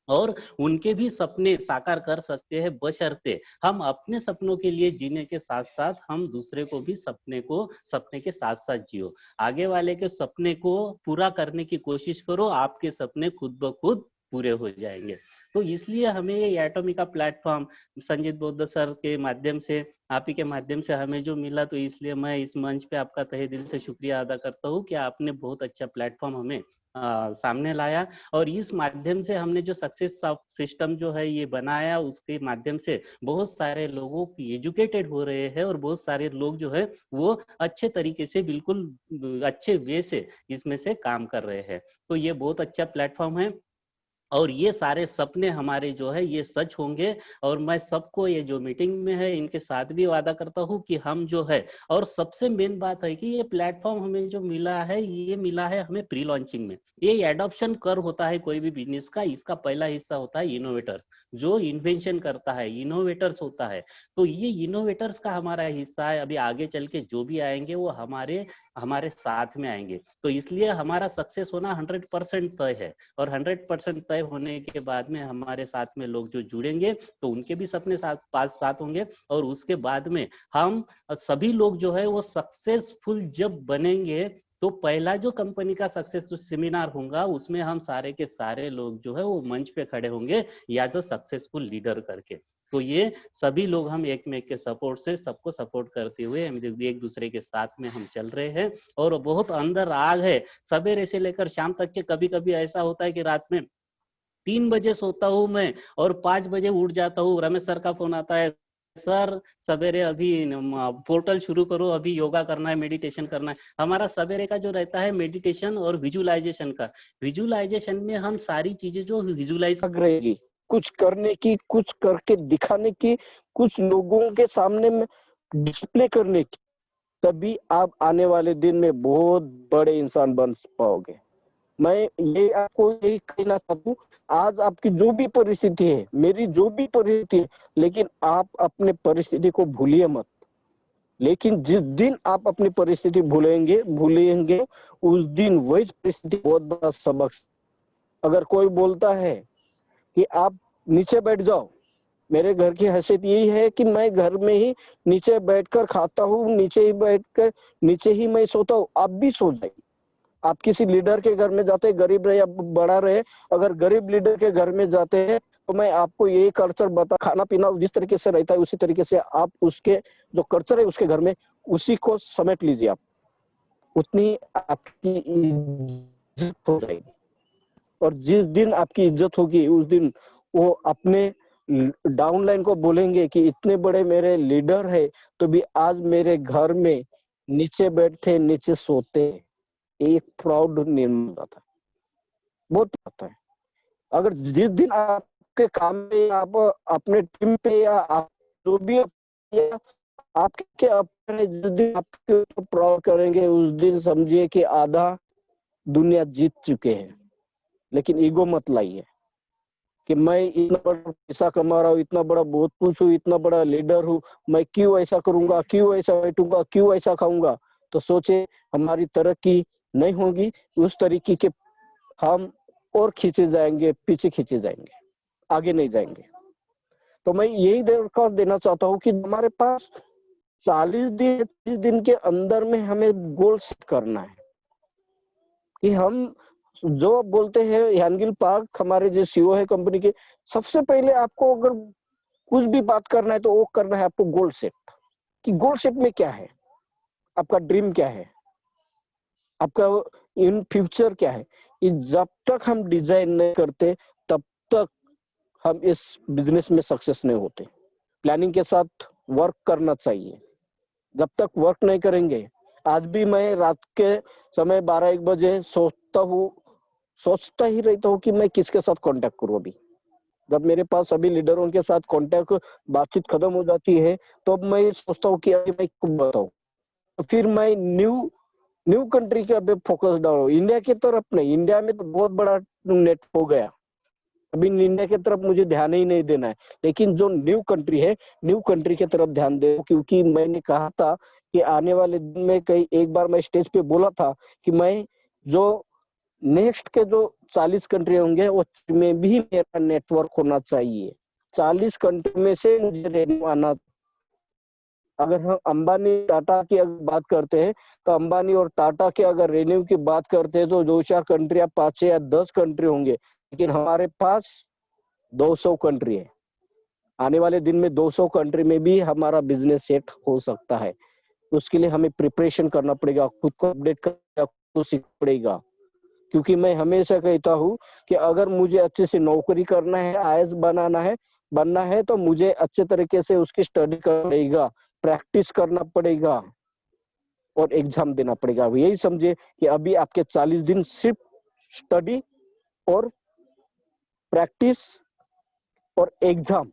और उनके भी सपने साकार कर सकते हैं, बशर्ते हम अपने सपनों के लिए जीने के साथ साथ हम दूसरे को भी सपने के साथ साथ जियो। आगे वाले के सपने को पूरा करने की कोशिश करो, आपके सपने खुद ब खुद पूरे हो जाएंगे। तो इसलिए हमें ये एटॉमी का प्लेटफॉर्म संजीत बौद्ध सर के माध्यम से, आप ही के माध्यम से हमें जो मिला, तो इसलिए मैं इस मंच पे आपका तहे दिल से शुक्रिया अदा करता हूँ कि आपने बहुत अच्छा प्लेटफॉर्म हमें सामने लाया। और इस माध्यम से हमने जो सक्सेस सिस्टम जो है ये बनाया, उसके माध्यम से बहुत सारे लोगों की एजुकेटेड हो रहे हैं और बहुत सारे लोग जो है वो अच्छे तरीके से, बिल्कुल अच्छे वे से इसमें से काम कर रहे हैं। तो ये बहुत अच्छा प्लेटफॉर्म है और ये सारे सपने हमारे जो है ये सच होंगे। और मैं सबको, ये जो मीटिंग में है इनके साथ भी वादा करता हूँ कि हम जो है, और सबसे मेन बात है कि ये प्लेटफॉर्म हमें जो मिला है, ये मिला है हमें प्री लॉन्चिंग में। ये एडॉप्शन कर्व होता है कोई भी बिजनेस का, इसका पहला हिस्सा होता है इनोवेटर्स, जो इन्वेंशन करता है, इनोवेटर्स होता है। तो ये इनोवेटर्स का हमारा हिस्सा है। अभी आगे चल के जो भी आएंगे वो हमारे साथ में आएंगे। तो इसलिए हमारा सक्सेस होना 100% तय है, और 100% तय होने के बाद में हमारे साथ में लोग जो जुड़ेंगे तो उनके भी सपने साथ होंगे, और उसके बाद में हम सभी लोग जो है वो सक्सेसफुल जब बनेंगे तो तो पहला जो कंपनी का सक्सेस सेमिनार होगा उसमें हम सारे के सारे लोग जो है वो मंच पे खड़े होंगे या जो सक्सेसफुल लीडर करके। तो ये सभी लोग हम एक में एक के सपोर्ट से सबको सपोर्ट करते हुए एक दूसरे के साथ में हम चल रहे हैं। और बहुत अंदर आग है, सवेरे से लेकर शाम तक के। कभी कभी ऐसा होता है कि रात में 3 बजे सोता हूँ मैं और 5 बजे उठ जाता हूँ। रमेश सर का फोन आता है, सर सवेरे अभी पोर्टल शुरू करो, अभी योगा करना है, मेडिटेशन करना है। हमारा सवेरे का जो रहता है मेडिटेशन और विजुअलाइजेशन का। विजुअलाइजेशन में हम सारी चीजें जो विजुअलाइज रहेगी, कुछ करने की, कुछ करके दिखाने की, कुछ लोगों के सामने में डिस्प्ले करने की, तभी आप आने वाले दिन में बहुत बड़े इंसान बन पाओगे। मैं ये आपको यही कहना चाहता हूँ, आज आपकी जो भी परिस्थिति है, मेरी जो भी परिस्थिति है, लेकिन आप अपने परिस्थिति को भूलिए मत। लेकिन जिस दिन आप अपनी परिस्थिति भूलेंगे उस दिन वही परिस्थिति बहुत बड़ा सबक। अगर कोई बोलता है कि आप नीचे बैठ जाओ, मेरे घर की हैसियत यही है कि मैं घर में ही नीचे बैठकर खाता हूँ, नीचे ही मैं सोता हूँ। आप भी सो जाइए। आप किसी लीडर के घर में जाते, गरीब रहे या बड़ा रहे, अगर गरीब लीडर के घर में जाते हैं तो मैं आपको यही कल्चर बता, खाना पीना जिस तरीके से रहता है उसी तरीके से आप उसके जो कल्चर है उसके घर में उसी को समेट लीजिए। आप उतनी आपकी इज्जत हो जाएगी। और जिस दिन आपकी इज्जत होगी उस दिन वो अपने डाउनलाइन को बोलेंगे कि इतने बड़े मेरे लीडर है तो भी आज मेरे घर में नीचे बैठते, नीचे सोते। एक प्राउड निर्माण होता है, बहुत होता है। अगर जिस दिन आपके काम में, आप अपने टीम पे या आप जो भी आपके अपने जिस दिन आपके प्राउड करेंगे उस दिन समझिए कि आधा दुनिया जीत चुके हैं। लेकिन ईगो मत लाइए कि मैं इतना बड़ा पैसा कमा रहा हूँ, इतना बड़ा बहुत कुछ हूँ, इतना बड़ा लीडर हूँ, मैं क्यों ऐसा करूंगा, क्यों ऐसा बैठूंगा, क्यों ऐसा खाऊंगा। तो सोचे हमारी तरक्की नहीं होगी, उस तरीके के हम और खींचे जाएंगे, पीछे खींचे जाएंगे, आगे नहीं जाएंगे। तो मैं यही दरख्वास्त देना चाहता हूँ कि हमारे पास 40 दिन के अंदर में हमें गोल सेट करना है कि हम जो बोलते हैं यानगिल पार्क हमारे जो सीईओ है कंपनी के, सबसे पहले आपको अगर कुछ भी बात करना है तो वो करना है आपको गोल सेट। कि गोल सेट में क्या है, आपका ड्रीम क्या है, आपका इन फ्यूचर क्या है। जब तक हम डिजाइन नहीं करते तब तक हम इस बिजनेस में सक्सेस नहीं होते। प्लानिंग के साथ वर्क करना चाहिए। जब तक वर्क नहीं करेंगे, आज भी मैं रात के समय 12-1 बजे सोचता ही रहता हूँ कि मैं किसके साथ कांटेक्ट करूँ। अभी जब मेरे पास सभी लीडरों के साथ कांटेक्ट, बातचीत खत्म हो जाती है तो मैं सोचता हूँ कि अभी मैं कुछ बताऊँ। तो फिर मैं न्यू कंट्री के अभी फोकस डालो, इंडिया की तरफ नहीं। इंडिया में तो बहुत बड़ा नेट हो गया, अभी इंडिया की तरफ मुझे ध्यान ही नहीं देना है। लेकिन जो न्यू कंट्री है, न्यू कंट्री की तरफ ध्यान दो। क्योंकि मैंने कहा था कि आने वाले दिन में एक बार मैं स्टेज पे बोला था कि मैं जो नेक्स्ट के जो 40 कंट्री होंगे उसमें भी मेरा नेटवर्क होना चाहिए। 40 कंट्री में से मुझे रेवेन्यू आना। अगर हम अंबानी टाटा की अगर बात करते हैं तो अंबानी और टाटा के अगर रेवेन्यू की बात करते हैं तो 2-4 कंट्री या 5 या 10 कंट्री होंगे। लेकिन हमारे पास 200 कंट्री है। आने वाले दिन में 200 कंट्री में भी हमारा बिजनेस सेट हो सकता है। उसके लिए हमें प्रिपरेशन करना पड़ेगा, खुद को अपडेट करना, खुद को सीखना पड़ेगा। क्योंकि मैं हमेशा कहता हूँ कि अगर मुझे अच्छे से नौकरी करना है, आईएएस बनना है तो मुझे अच्छे तरीके से उसकी स्टडी करना पड़ेगा, प्रैक्टिस करना पड़ेगा और एग्जाम देना पड़ेगा। यही समझे कि अभी आपके 40 दिन सिर्फ स्टडी और प्रैक्टिस और एग्जाम,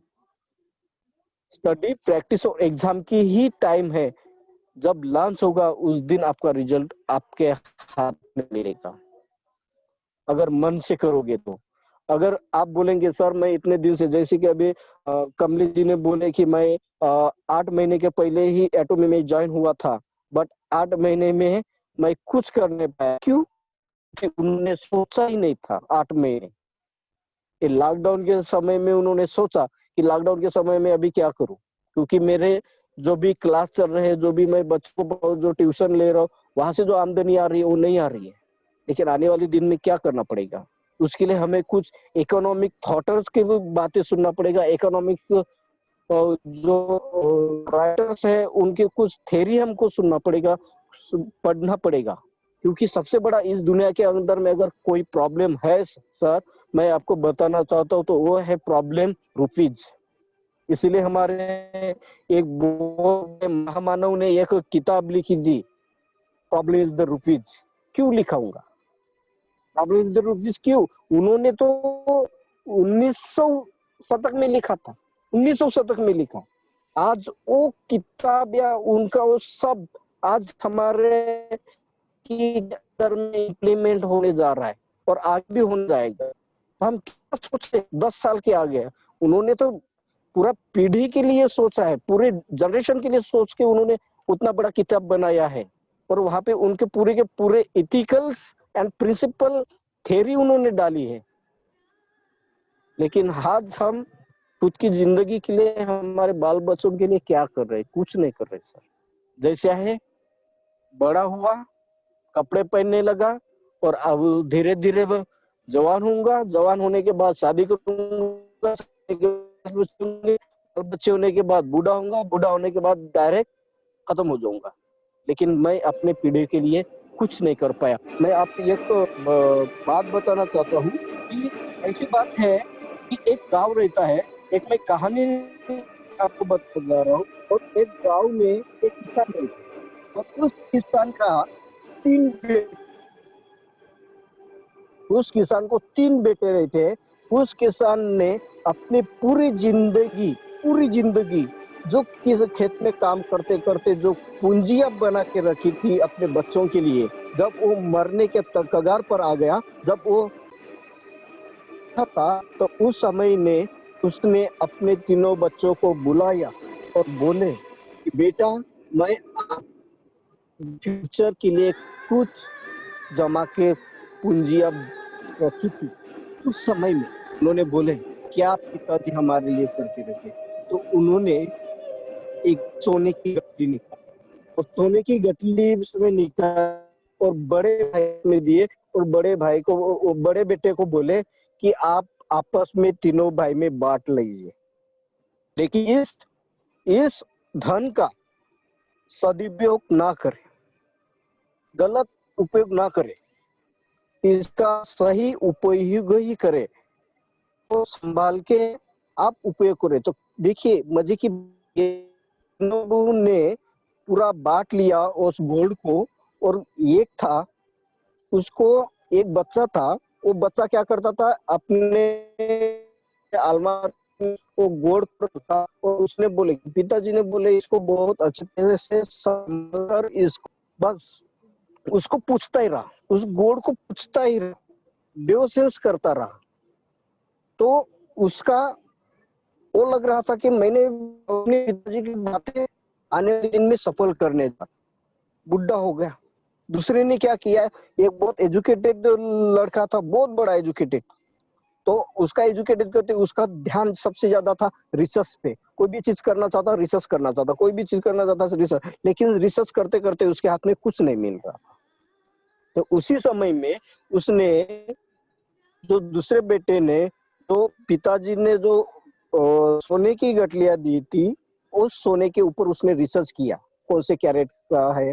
स्टडी, प्रैक्टिस और एग्जाम की ही टाइम है। जब लॉन्च होगा उस दिन आपका रिजल्ट आपके हाथ में मिलेगा, अगर मन से करोगे तो। अगर आप बोलेंगे सर मैं इतने दिन से, जैसे कि अभी कमलेश जी ने बोले कि मैं 8 महीने के पहले ही एटोमी में ज्वाइन हुआ था, बट 8 महीने में मैं कुछ कर नहीं पाया। क्यों? कि उन्होंने सोचा ही नहीं था 8 महीने। लॉकडाउन के समय में उन्होंने सोचा कि लॉकडाउन के समय में अभी क्या करूं, क्योंकि मेरे जो भी क्लास चल रहे हैं, जो भी मैं बच्चों को जो ट्यूशन ले रहा हूँ, वहां से जो आमदनी आ रही है वो नहीं आ रही है, लेकिन आने वाले दिन में क्या करना पड़ेगा, उसके लिए हमें कुछ इकोनॉमिक थॉटर्स की भी बातें सुनना पड़ेगा, इकोनॉमिक जो राइटर्स है उनके कुछ थ्योरी हमको सुनना पड़ेगा, पढ़ना पड़ेगा, क्योंकि सबसे बड़ा इस दुनिया के अंदर में अगर कोई प्रॉब्लम है सर, मैं आपको बताना चाहता हूँ तो वो है प्रॉब्लम रुपीज। इसलिए हमारे एक महामानव ने एक किताब लिखी थी, प्रॉब्लम इज द रुपीज। क्यों लिखाऊंगा प्रॉब्लम इज द रुपीज, क्यों? उन्होंने तो 1900 शतक में लिखा था, 1900 शतक में लिखा। आज वो किताब या उनका वो सब आज हमारे की अंदर में इम्प्लीमेंट होने जा रहा है और आगे भी होने जाएगा। हम क्या सोचे 10 साल के आगे, उन्होंने तो पूरा पीढ़ी के लिए सोचा है, पूरे जनरेशन के लिए सोच के उन्होंने उतना बड़ा किताब बनाया है, और वहां पे उनके पूरे के पूरे इथिकल्स एंड प्रिंसिपल थ्योरी उन्होंने डाली है। लेकिन आज हम खुद की जिंदगी के लिए, हमारे बाल बच्चों के लिए क्या कर रहे हैं? कुछ नहीं कर रहे सर। जैसे है बड़ा हुआ, कपड़े पहनने लगा, और अब धीरे धीरे जवान होऊंगा, जवान होने के बाद शादी करूंगा, बच्चे होने के बाद बूढ़ा होऊंगा, बूढ़ा होने के बाद डायरेक्ट खत्म हो जाऊंगा। लेकिन मैं अपने पीढ़ी के लिए कुछ नहीं कर पाया। मैं आपको एक बात बताना चाहता हूँ कि ऐसी बात है कि एक गांव रहता है, एक मैं कहानी आपको बताने जा रहा हूँ। और एक गांव में एक किसान रहता है, और उस किसान का 3 बेटे, उस किसान को 3 बेटे रहते हैं। उस किसान ने अपनी पूरी जिंदगी जो खेत में काम करते करते जो पूंजियां बना के रखी थी अपने बच्चों के लिए, जब वो मरने के कगार पर आ गया, जब वो था, तो उस समय ने उसने अपने तीनों बच्चों को बुलाया और बोले कि बेटा, मैं फ्यूचर के लिए कुछ जमा के पूंजियां रखी थी। उस समय में उन्होंने बोले क्या पिताजी हमारे लिए करके रखे? तो उन्होंने एक सोने की गठरी निकाली, और सोने की गठरी उसमें निकाल और बड़े भाई में दिए, और बड़े भाई को, बड़े बेटे को बोले कि आप आपस में तीनों भाई में बांट लीजिए, लेकिन इस धन का सदुपयोग ना करें, गलत उपयोग ना करें, इसका सही उपयोग ही करे, तो संभाल के आप उपयोग करें। तो देखिए मजे की, लोगों ने पूरा बांट लिया उस गोल्ड को, और एक था उसको, एक बच्चा था, वो बच्चा क्या करता था, अपने अलमारी में वो गोल्ड था, और उसने बोले, पिताजी ने बोले इसको बहुत अच्छे तरह से संभाल, इसको बस उसको पूछता ही रहा, उस गोल्ड को पूछता ही रहा, बेहोश करता रहा। तो उसका वो लग रहा था कि मैंने अपने पिताजी की बातें आने वाले दिन में सफल करने था। बुढ़ा हो गया। दूसरे ने क्या किया, एक बहुत एजुकेटेड लड़का था, बहुत बड़ा एजुकेटेड, तो उसका एजुकेटेड करते उसका ध्यान सबसे ज्यादा था रिसर्च पे। कोई भी चीज करना चाहता, रिसर्च करना चाहता, कोई भी चीज करना चाहता रिसर्च, लेकिन रिसर्च करते करते उसके हाथ में कुछ नहीं मिल रहा। तो उसी समय में उसने, जो दूसरे बेटे ने, तो पिताजी ने जो सोने की गठलियां दी थी, उस सोने के ऊपर उसने रिसर्च किया, कौन से कैरेट का है,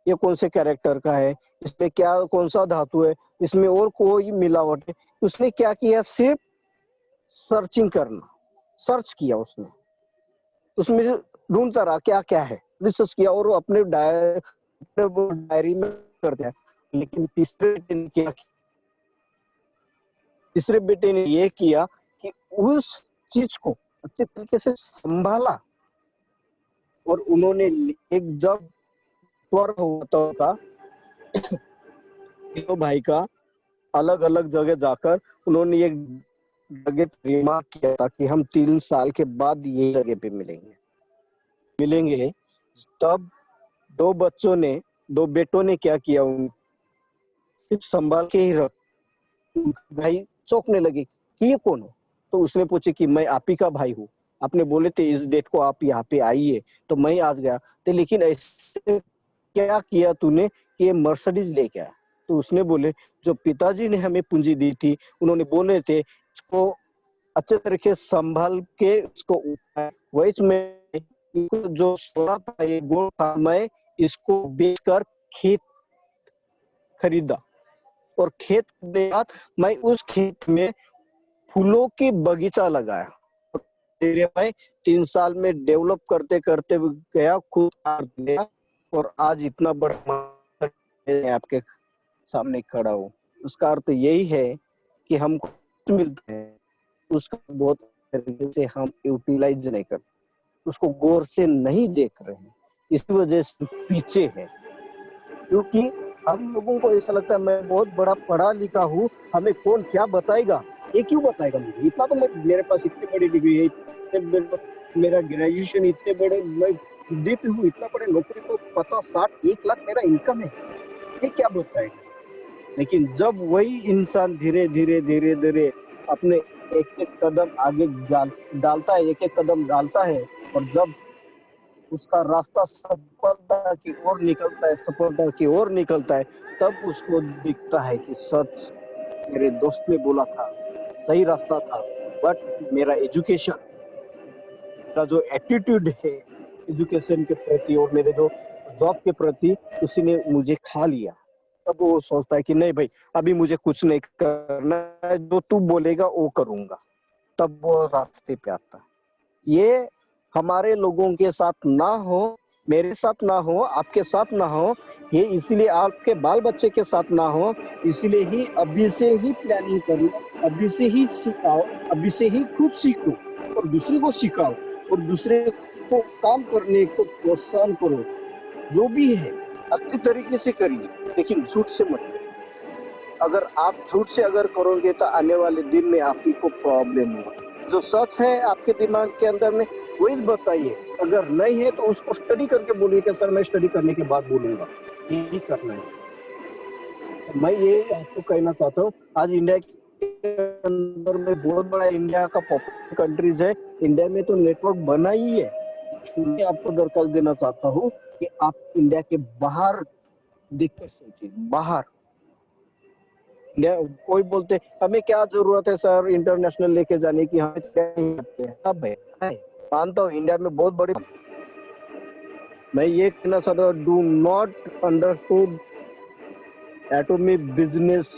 ये कौन से कैरेक्टर का है, इसमें क्या, कौन सा धातु है, इसमें और कोई मिलावट है। उसने क्या किया, सिर्फ सर्चिंग करना, सर्च किया उसने, उसमें ढूंढता रहा क्या क्या है, रिसर्च किया, और वो अपने डायरी में करते हैं। लेकिन तीसरे बेटे ने ये किया कि उस चीज को अच्छे तरीके से संभाला, और उन्होंने एक जब हुआ तीनों भाई का अलग अलग जगह जाकर उन्होंने एक जगह रिमार्क किया था कि हम 3 साल के बाद ये जगह पे मिलेंगे। तब 2 बेटों ने क्या किया, सिर्फ संभाल के ही रख। भाई चौंकने लगे कि ये कौन हो? तो उसने पूछे कि मैं आप ही का भाई हूँ, आपने बोले थे इस डेट को आप यहाँ पे आइए, तो मैं आ गया। तो लेकिन ऐसे क्या किया तूने कि ये मर्सिडीज लेके आया। तो उसने बोले जो पिताजी ने हमें पूंजी दी थी, उन्होंने बोले थे इसको अच्छे तरीके से संभाल के उसको उठाए, वही में जो सोना था, ये गोल्ड था, मैं इसको बेचकर खेत खरीदा और खेत के बाद मैं उस खेत में फूलों की बगीचा लगाया। धीरे मैं 3 साल में डेवलप करते करते गया, खुद गया और आज इतना बड़ा आपके सामने खड़ा हूँ। उसका अर्थ यही है कि हमको मिलता है उसका बहुत तरीके से हम यूटिलाइज नहीं करते, उसको गौर से नहीं देख रहे हैं, इसी वजह से पीछे है। क्योंकि हम लोगों को ऐसा लगता है मैं बहुत बड़ा पढ़ा लिखा हूँ, हमें कौन क्या बताएगा। ये क्यों बताएगा मुझे, इतना तो मेरे पास इतनी बड़ी डिग्री है, मेरा ग्रेजुएशन इतने बड़े मैं दीप हूँ, इतना बड़े नौकरी को 50-60 1 लाख मेरा इनकम है, ये क्या बताएगा। लेकिन जब वही इंसान धीरे धीरे धीरे धीरे अपने एक एक कदम आगे डालता है, एक एक कदम डालता है, और जब उसका रास्ता सफलता की ओर निकलता है, सफलता की ओर निकलता है, तब उसको दिखता है कि सच मेरे दोस्त ने बोला था, सही रास्ता था, बट मेरा एजुकेशन का जो एटीट्यूड है एजुकेशन के प्रति और मेरे जो जॉब के प्रति, उसी ने मुझे खा लिया। तब वो सोचता है कि नहीं भाई, अभी मुझे कुछ नहीं करना है, जो तू बोलेगा वो करूंगा। तब वो रास्ते पे आता है। ये हमारे लोगों के साथ ना हो, मेरे साथ ना हो, आपके साथ ना हो, ये इसीलिए आपके बाल बच्चे के साथ ना हो, इसीलिए ही अभी से ही प्लानिंग करो, अभी से ही सिखाओ, अभी से ही खुद सीखो और दूसरे को सिखाओ और दूसरे को काम करने को प्रोत्साहन करो। जो भी है अच्छी तरीके से करिए, लेकिन झूठ से मत करिए। अगर आप झूठ से अगर करोगे तो आने वाले दिन में आपको प्रॉब्लम होगा। जो सच है आपके दिमाग के अंदर में वही बताइए, अगर नहीं है तो उसको स्टडी करके बोलिए कि सर मैं स्टडी करने के बाद बोलूंगा, यही करना है। मैं ये आपको कहना चाहता हूँ, आज इंडिया के अंदर में बहुत बड़ा इंडिया का पॉपुलर कंट्रीज है, इंडिया में तो नेटवर्क बना ही है। मैं आपको दरखास्त देना चाहता हूँ कि आप इंडिया के बाहर देखकर सोचिए, बाहर। इंडिया कोई बोलते हमें क्या जरूरत है सर इंटरनेशनल लेके जाने की, हमें क्या है, मानता हूँ इंडिया में बहुत बड़ी। मैं ये कहना चाहता हूँ, do not understood atomic business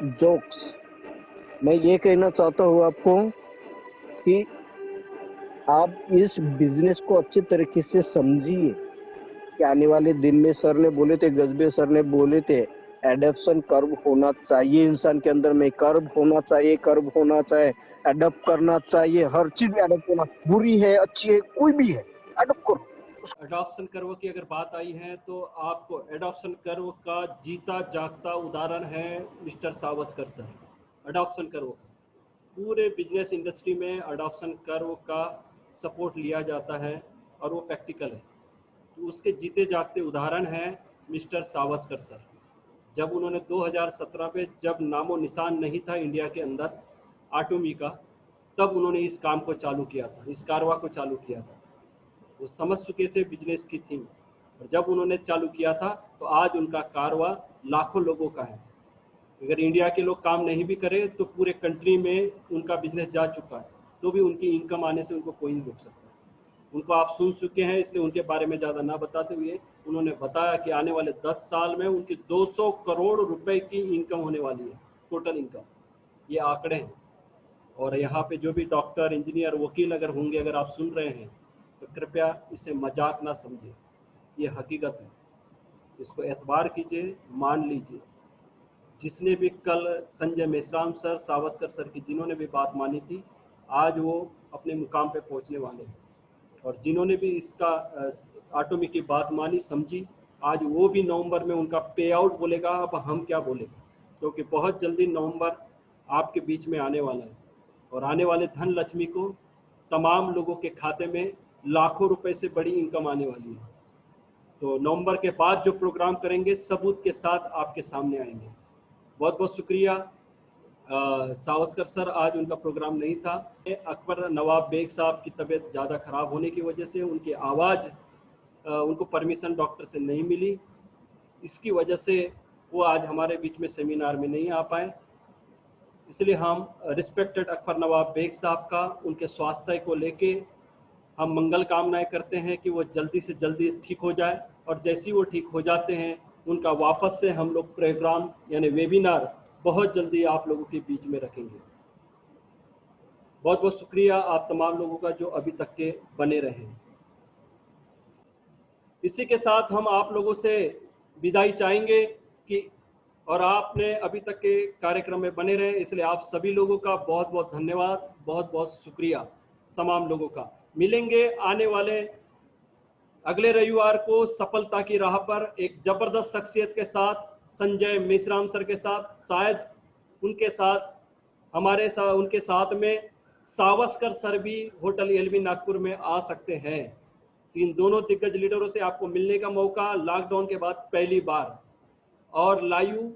jokes. मैं ये कहना चाहता हूँ आपको कि आप इस बिजनेस को अच्छे तरीके से समझिए कि आने वाले दिन में, सर ने बोले थे, गजबे सर ने बोले थे, एडप्शन कर्व होना चाहिए इंसान के अंदर में, कर्व होना चाहिए, कर्व होना चाहिए, एडप्ट करना चाहिए, हर चीज एडप्ट होना, बुरी है अच्छी है कोई भी है, एडप्ट करो। एडॉप्शन कर्व की अगर बात आई है तो आपको एडॉप्शन कर्व का जीता जागता उदाहरण है mister Savaskar sir. Adoption curve पूरे बिजनेस इंडस्ट्री में एडॉप्शन कर्व का सपोर्ट लिया जाता है और वो प्रैक्टिकल है, तो उसके जीते जागते उदाहरण हैं मिस्टर सावस्कर सर। जब उन्होंने 2017 में, जब नामो निशान नहीं था इंडिया के अंदर आटोमी का, तब उन्होंने इस काम को चालू किया था, इस कारवा को चालू किया था। वो समझ चुके थे बिजनेस की थीम, और जब उन्होंने चालू किया था तो आज उनका कारवा लाखों लोगों का है। अगर इंडिया के लोग काम नहीं भी करें तो पूरे कंट्री में उनका बिजनेस जा चुका है, तो भी उनकी इनकम आने से उनको कोई नहीं रोक सकता। उनको आप सुन चुके हैं, इसलिए उनके बारे में ज़्यादा ना बताते हुए उन्होंने बताया कि आने वाले 10 साल में उनकी 200 करोड़ रुपए की इनकम होने वाली है, टोटल इनकम। ये आंकड़े हैं। और यहाँ पे जो भी डॉक्टर, इंजीनियर, वकील अगर होंगे, अगर आप सुन रहे हैं, तो कृपया इसे मजाक ना समझिए, ये हकीकत है। इसको एतबार कीजिए, मान लीजिए। जिसने भी कल संजय मेश्राम सर, सावस्कर सर की जिन्होंने भी बात मानी थी, आज वो अपने मुकाम पे पहुंचने वाले हैं। और जिन्होंने भी इसका आटोमी की बात मानी, समझी, आज वो भी नवंबर में उनका पे आउट बोलेगा। अब हम क्या बोलेंगे, क्योंकि बहुत जल्दी नवंबर आपके बीच में आने वाला है, और आने वाले धन लक्ष्मी को तमाम लोगों के खाते में लाखों रुपए से बड़ी इनकम आने वाली है। तो नवंबर के बाद जो प्रोग्राम करेंगे, सबूत के साथ आपके सामने आएंगे। बहुत बहुत शुक्रिया। सावस्कर सर, आज उनका प्रोग्राम नहीं था। अकबर नवाब बेग साहब की तबीयत ज़्यादा ख़राब होने की वजह से उनकी आवाज़, उनको परमिशन डॉक्टर से नहीं मिली, इसकी वजह से वो आज हमारे बीच में सेमिनार में नहीं आ पाए। इसलिए हम रिस्पेक्टेड अकबर नवाब बेग साहब का उनके स्वास्थ्य को लेके हम मंगल कामनाएं करते हैं कि वो जल्दी से जल्दी ठीक हो जाए, और जैसे ही वो ठीक हो जाते हैं उनका वापस से हम लोग प्रोग्राम यानी वेबिनार बहुत जल्दी आप लोगों के बीच में रखेंगे। बहुत बहुत शुक्रिया आप तमाम लोगों का जो अभी तक के बने रहे। इसी के साथ हम आप लोगों से विदाई चाहेंगे कि और आपने अभी तक के कार्यक्रम में बने रहे, इसलिए आप सभी लोगों का बहुत बहुत धन्यवाद, बहुत बहुत शुक्रिया तमाम लोगों का। मिलेंगे आने वाले अगले रविवार को सफलता की राह पर एक जबरदस्त शख्सियत के साथ, संजय मेश्राम सर के साथ, शायद उनके साथ उनके साथ में सावस्कर सर भी होटल एलवी नागपुर में आ सकते हैं। इन दोनों दिग्गज लीडरों से आपको मिलने का मौका लॉकडाउन के बाद पहली बार, और लाइव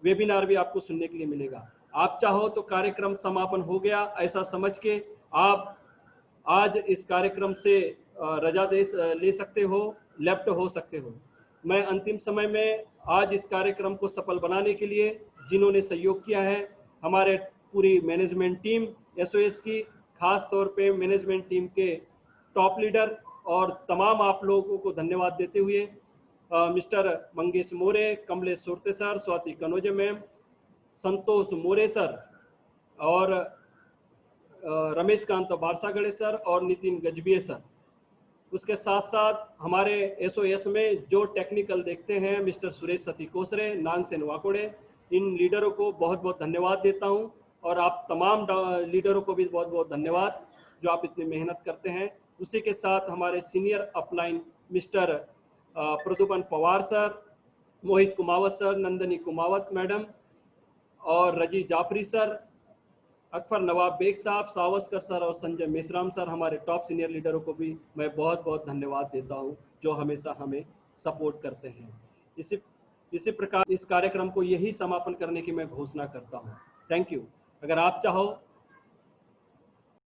वेबिनार भी आपको सुनने के लिए मिलेगा। आप चाहो तो कार्यक्रम समापन हो गया ऐसा समझ के आप आज इस कार्यक्रम से रजा ले सकते हो, लेफ्ट हो सकते हो। मैं अंतिम समय में आज इस कार्यक्रम को सफल बनाने के लिए जिन्होंने सहयोग किया है, हमारे पूरी मैनेजमेंट टीम एसओएस की, खास तौर पे मैनेजमेंट टीम के टॉप लीडर और तमाम आप लोगों को धन्यवाद देते हुए mister Mangesh More, Kamlesh Surte sir, Swati Kanoje ma'am, संतोष मोरे सर और रमेश कांत बारसागड़े सर और नितिन गजबिये सर, उसके साथ साथ हमारे एसओएस में जो टेक्निकल देखते हैं मिस्टर सुरेश सती कोसरे, नागसेन वाकोड़े, इन लीडरों को बहुत बहुत धन्यवाद देता हूं, और आप तमाम लीडरों को भी बहुत बहुत धन्यवाद जो आप इतनी मेहनत करते हैं। उसी के साथ हमारे senior upline mister Pradupan Pawar sir, Mohit Kumawat sir, Nandini Kumawat madam और रजी जाफरी सर, अकबर नवाब बेग साहब, सावस्कर सर और संजय मेश्राम सर, हमारे टॉप सीनियर लीडरों को भी मैं बहुत बहुत धन्यवाद देता हूं जो हमेशा हमें सपोर्ट करते हैं। इसी प्रकार इस कार्यक्रम को यही समापन करने की मैं घोषणा करता हूं। Thank you. अगर आप चाहो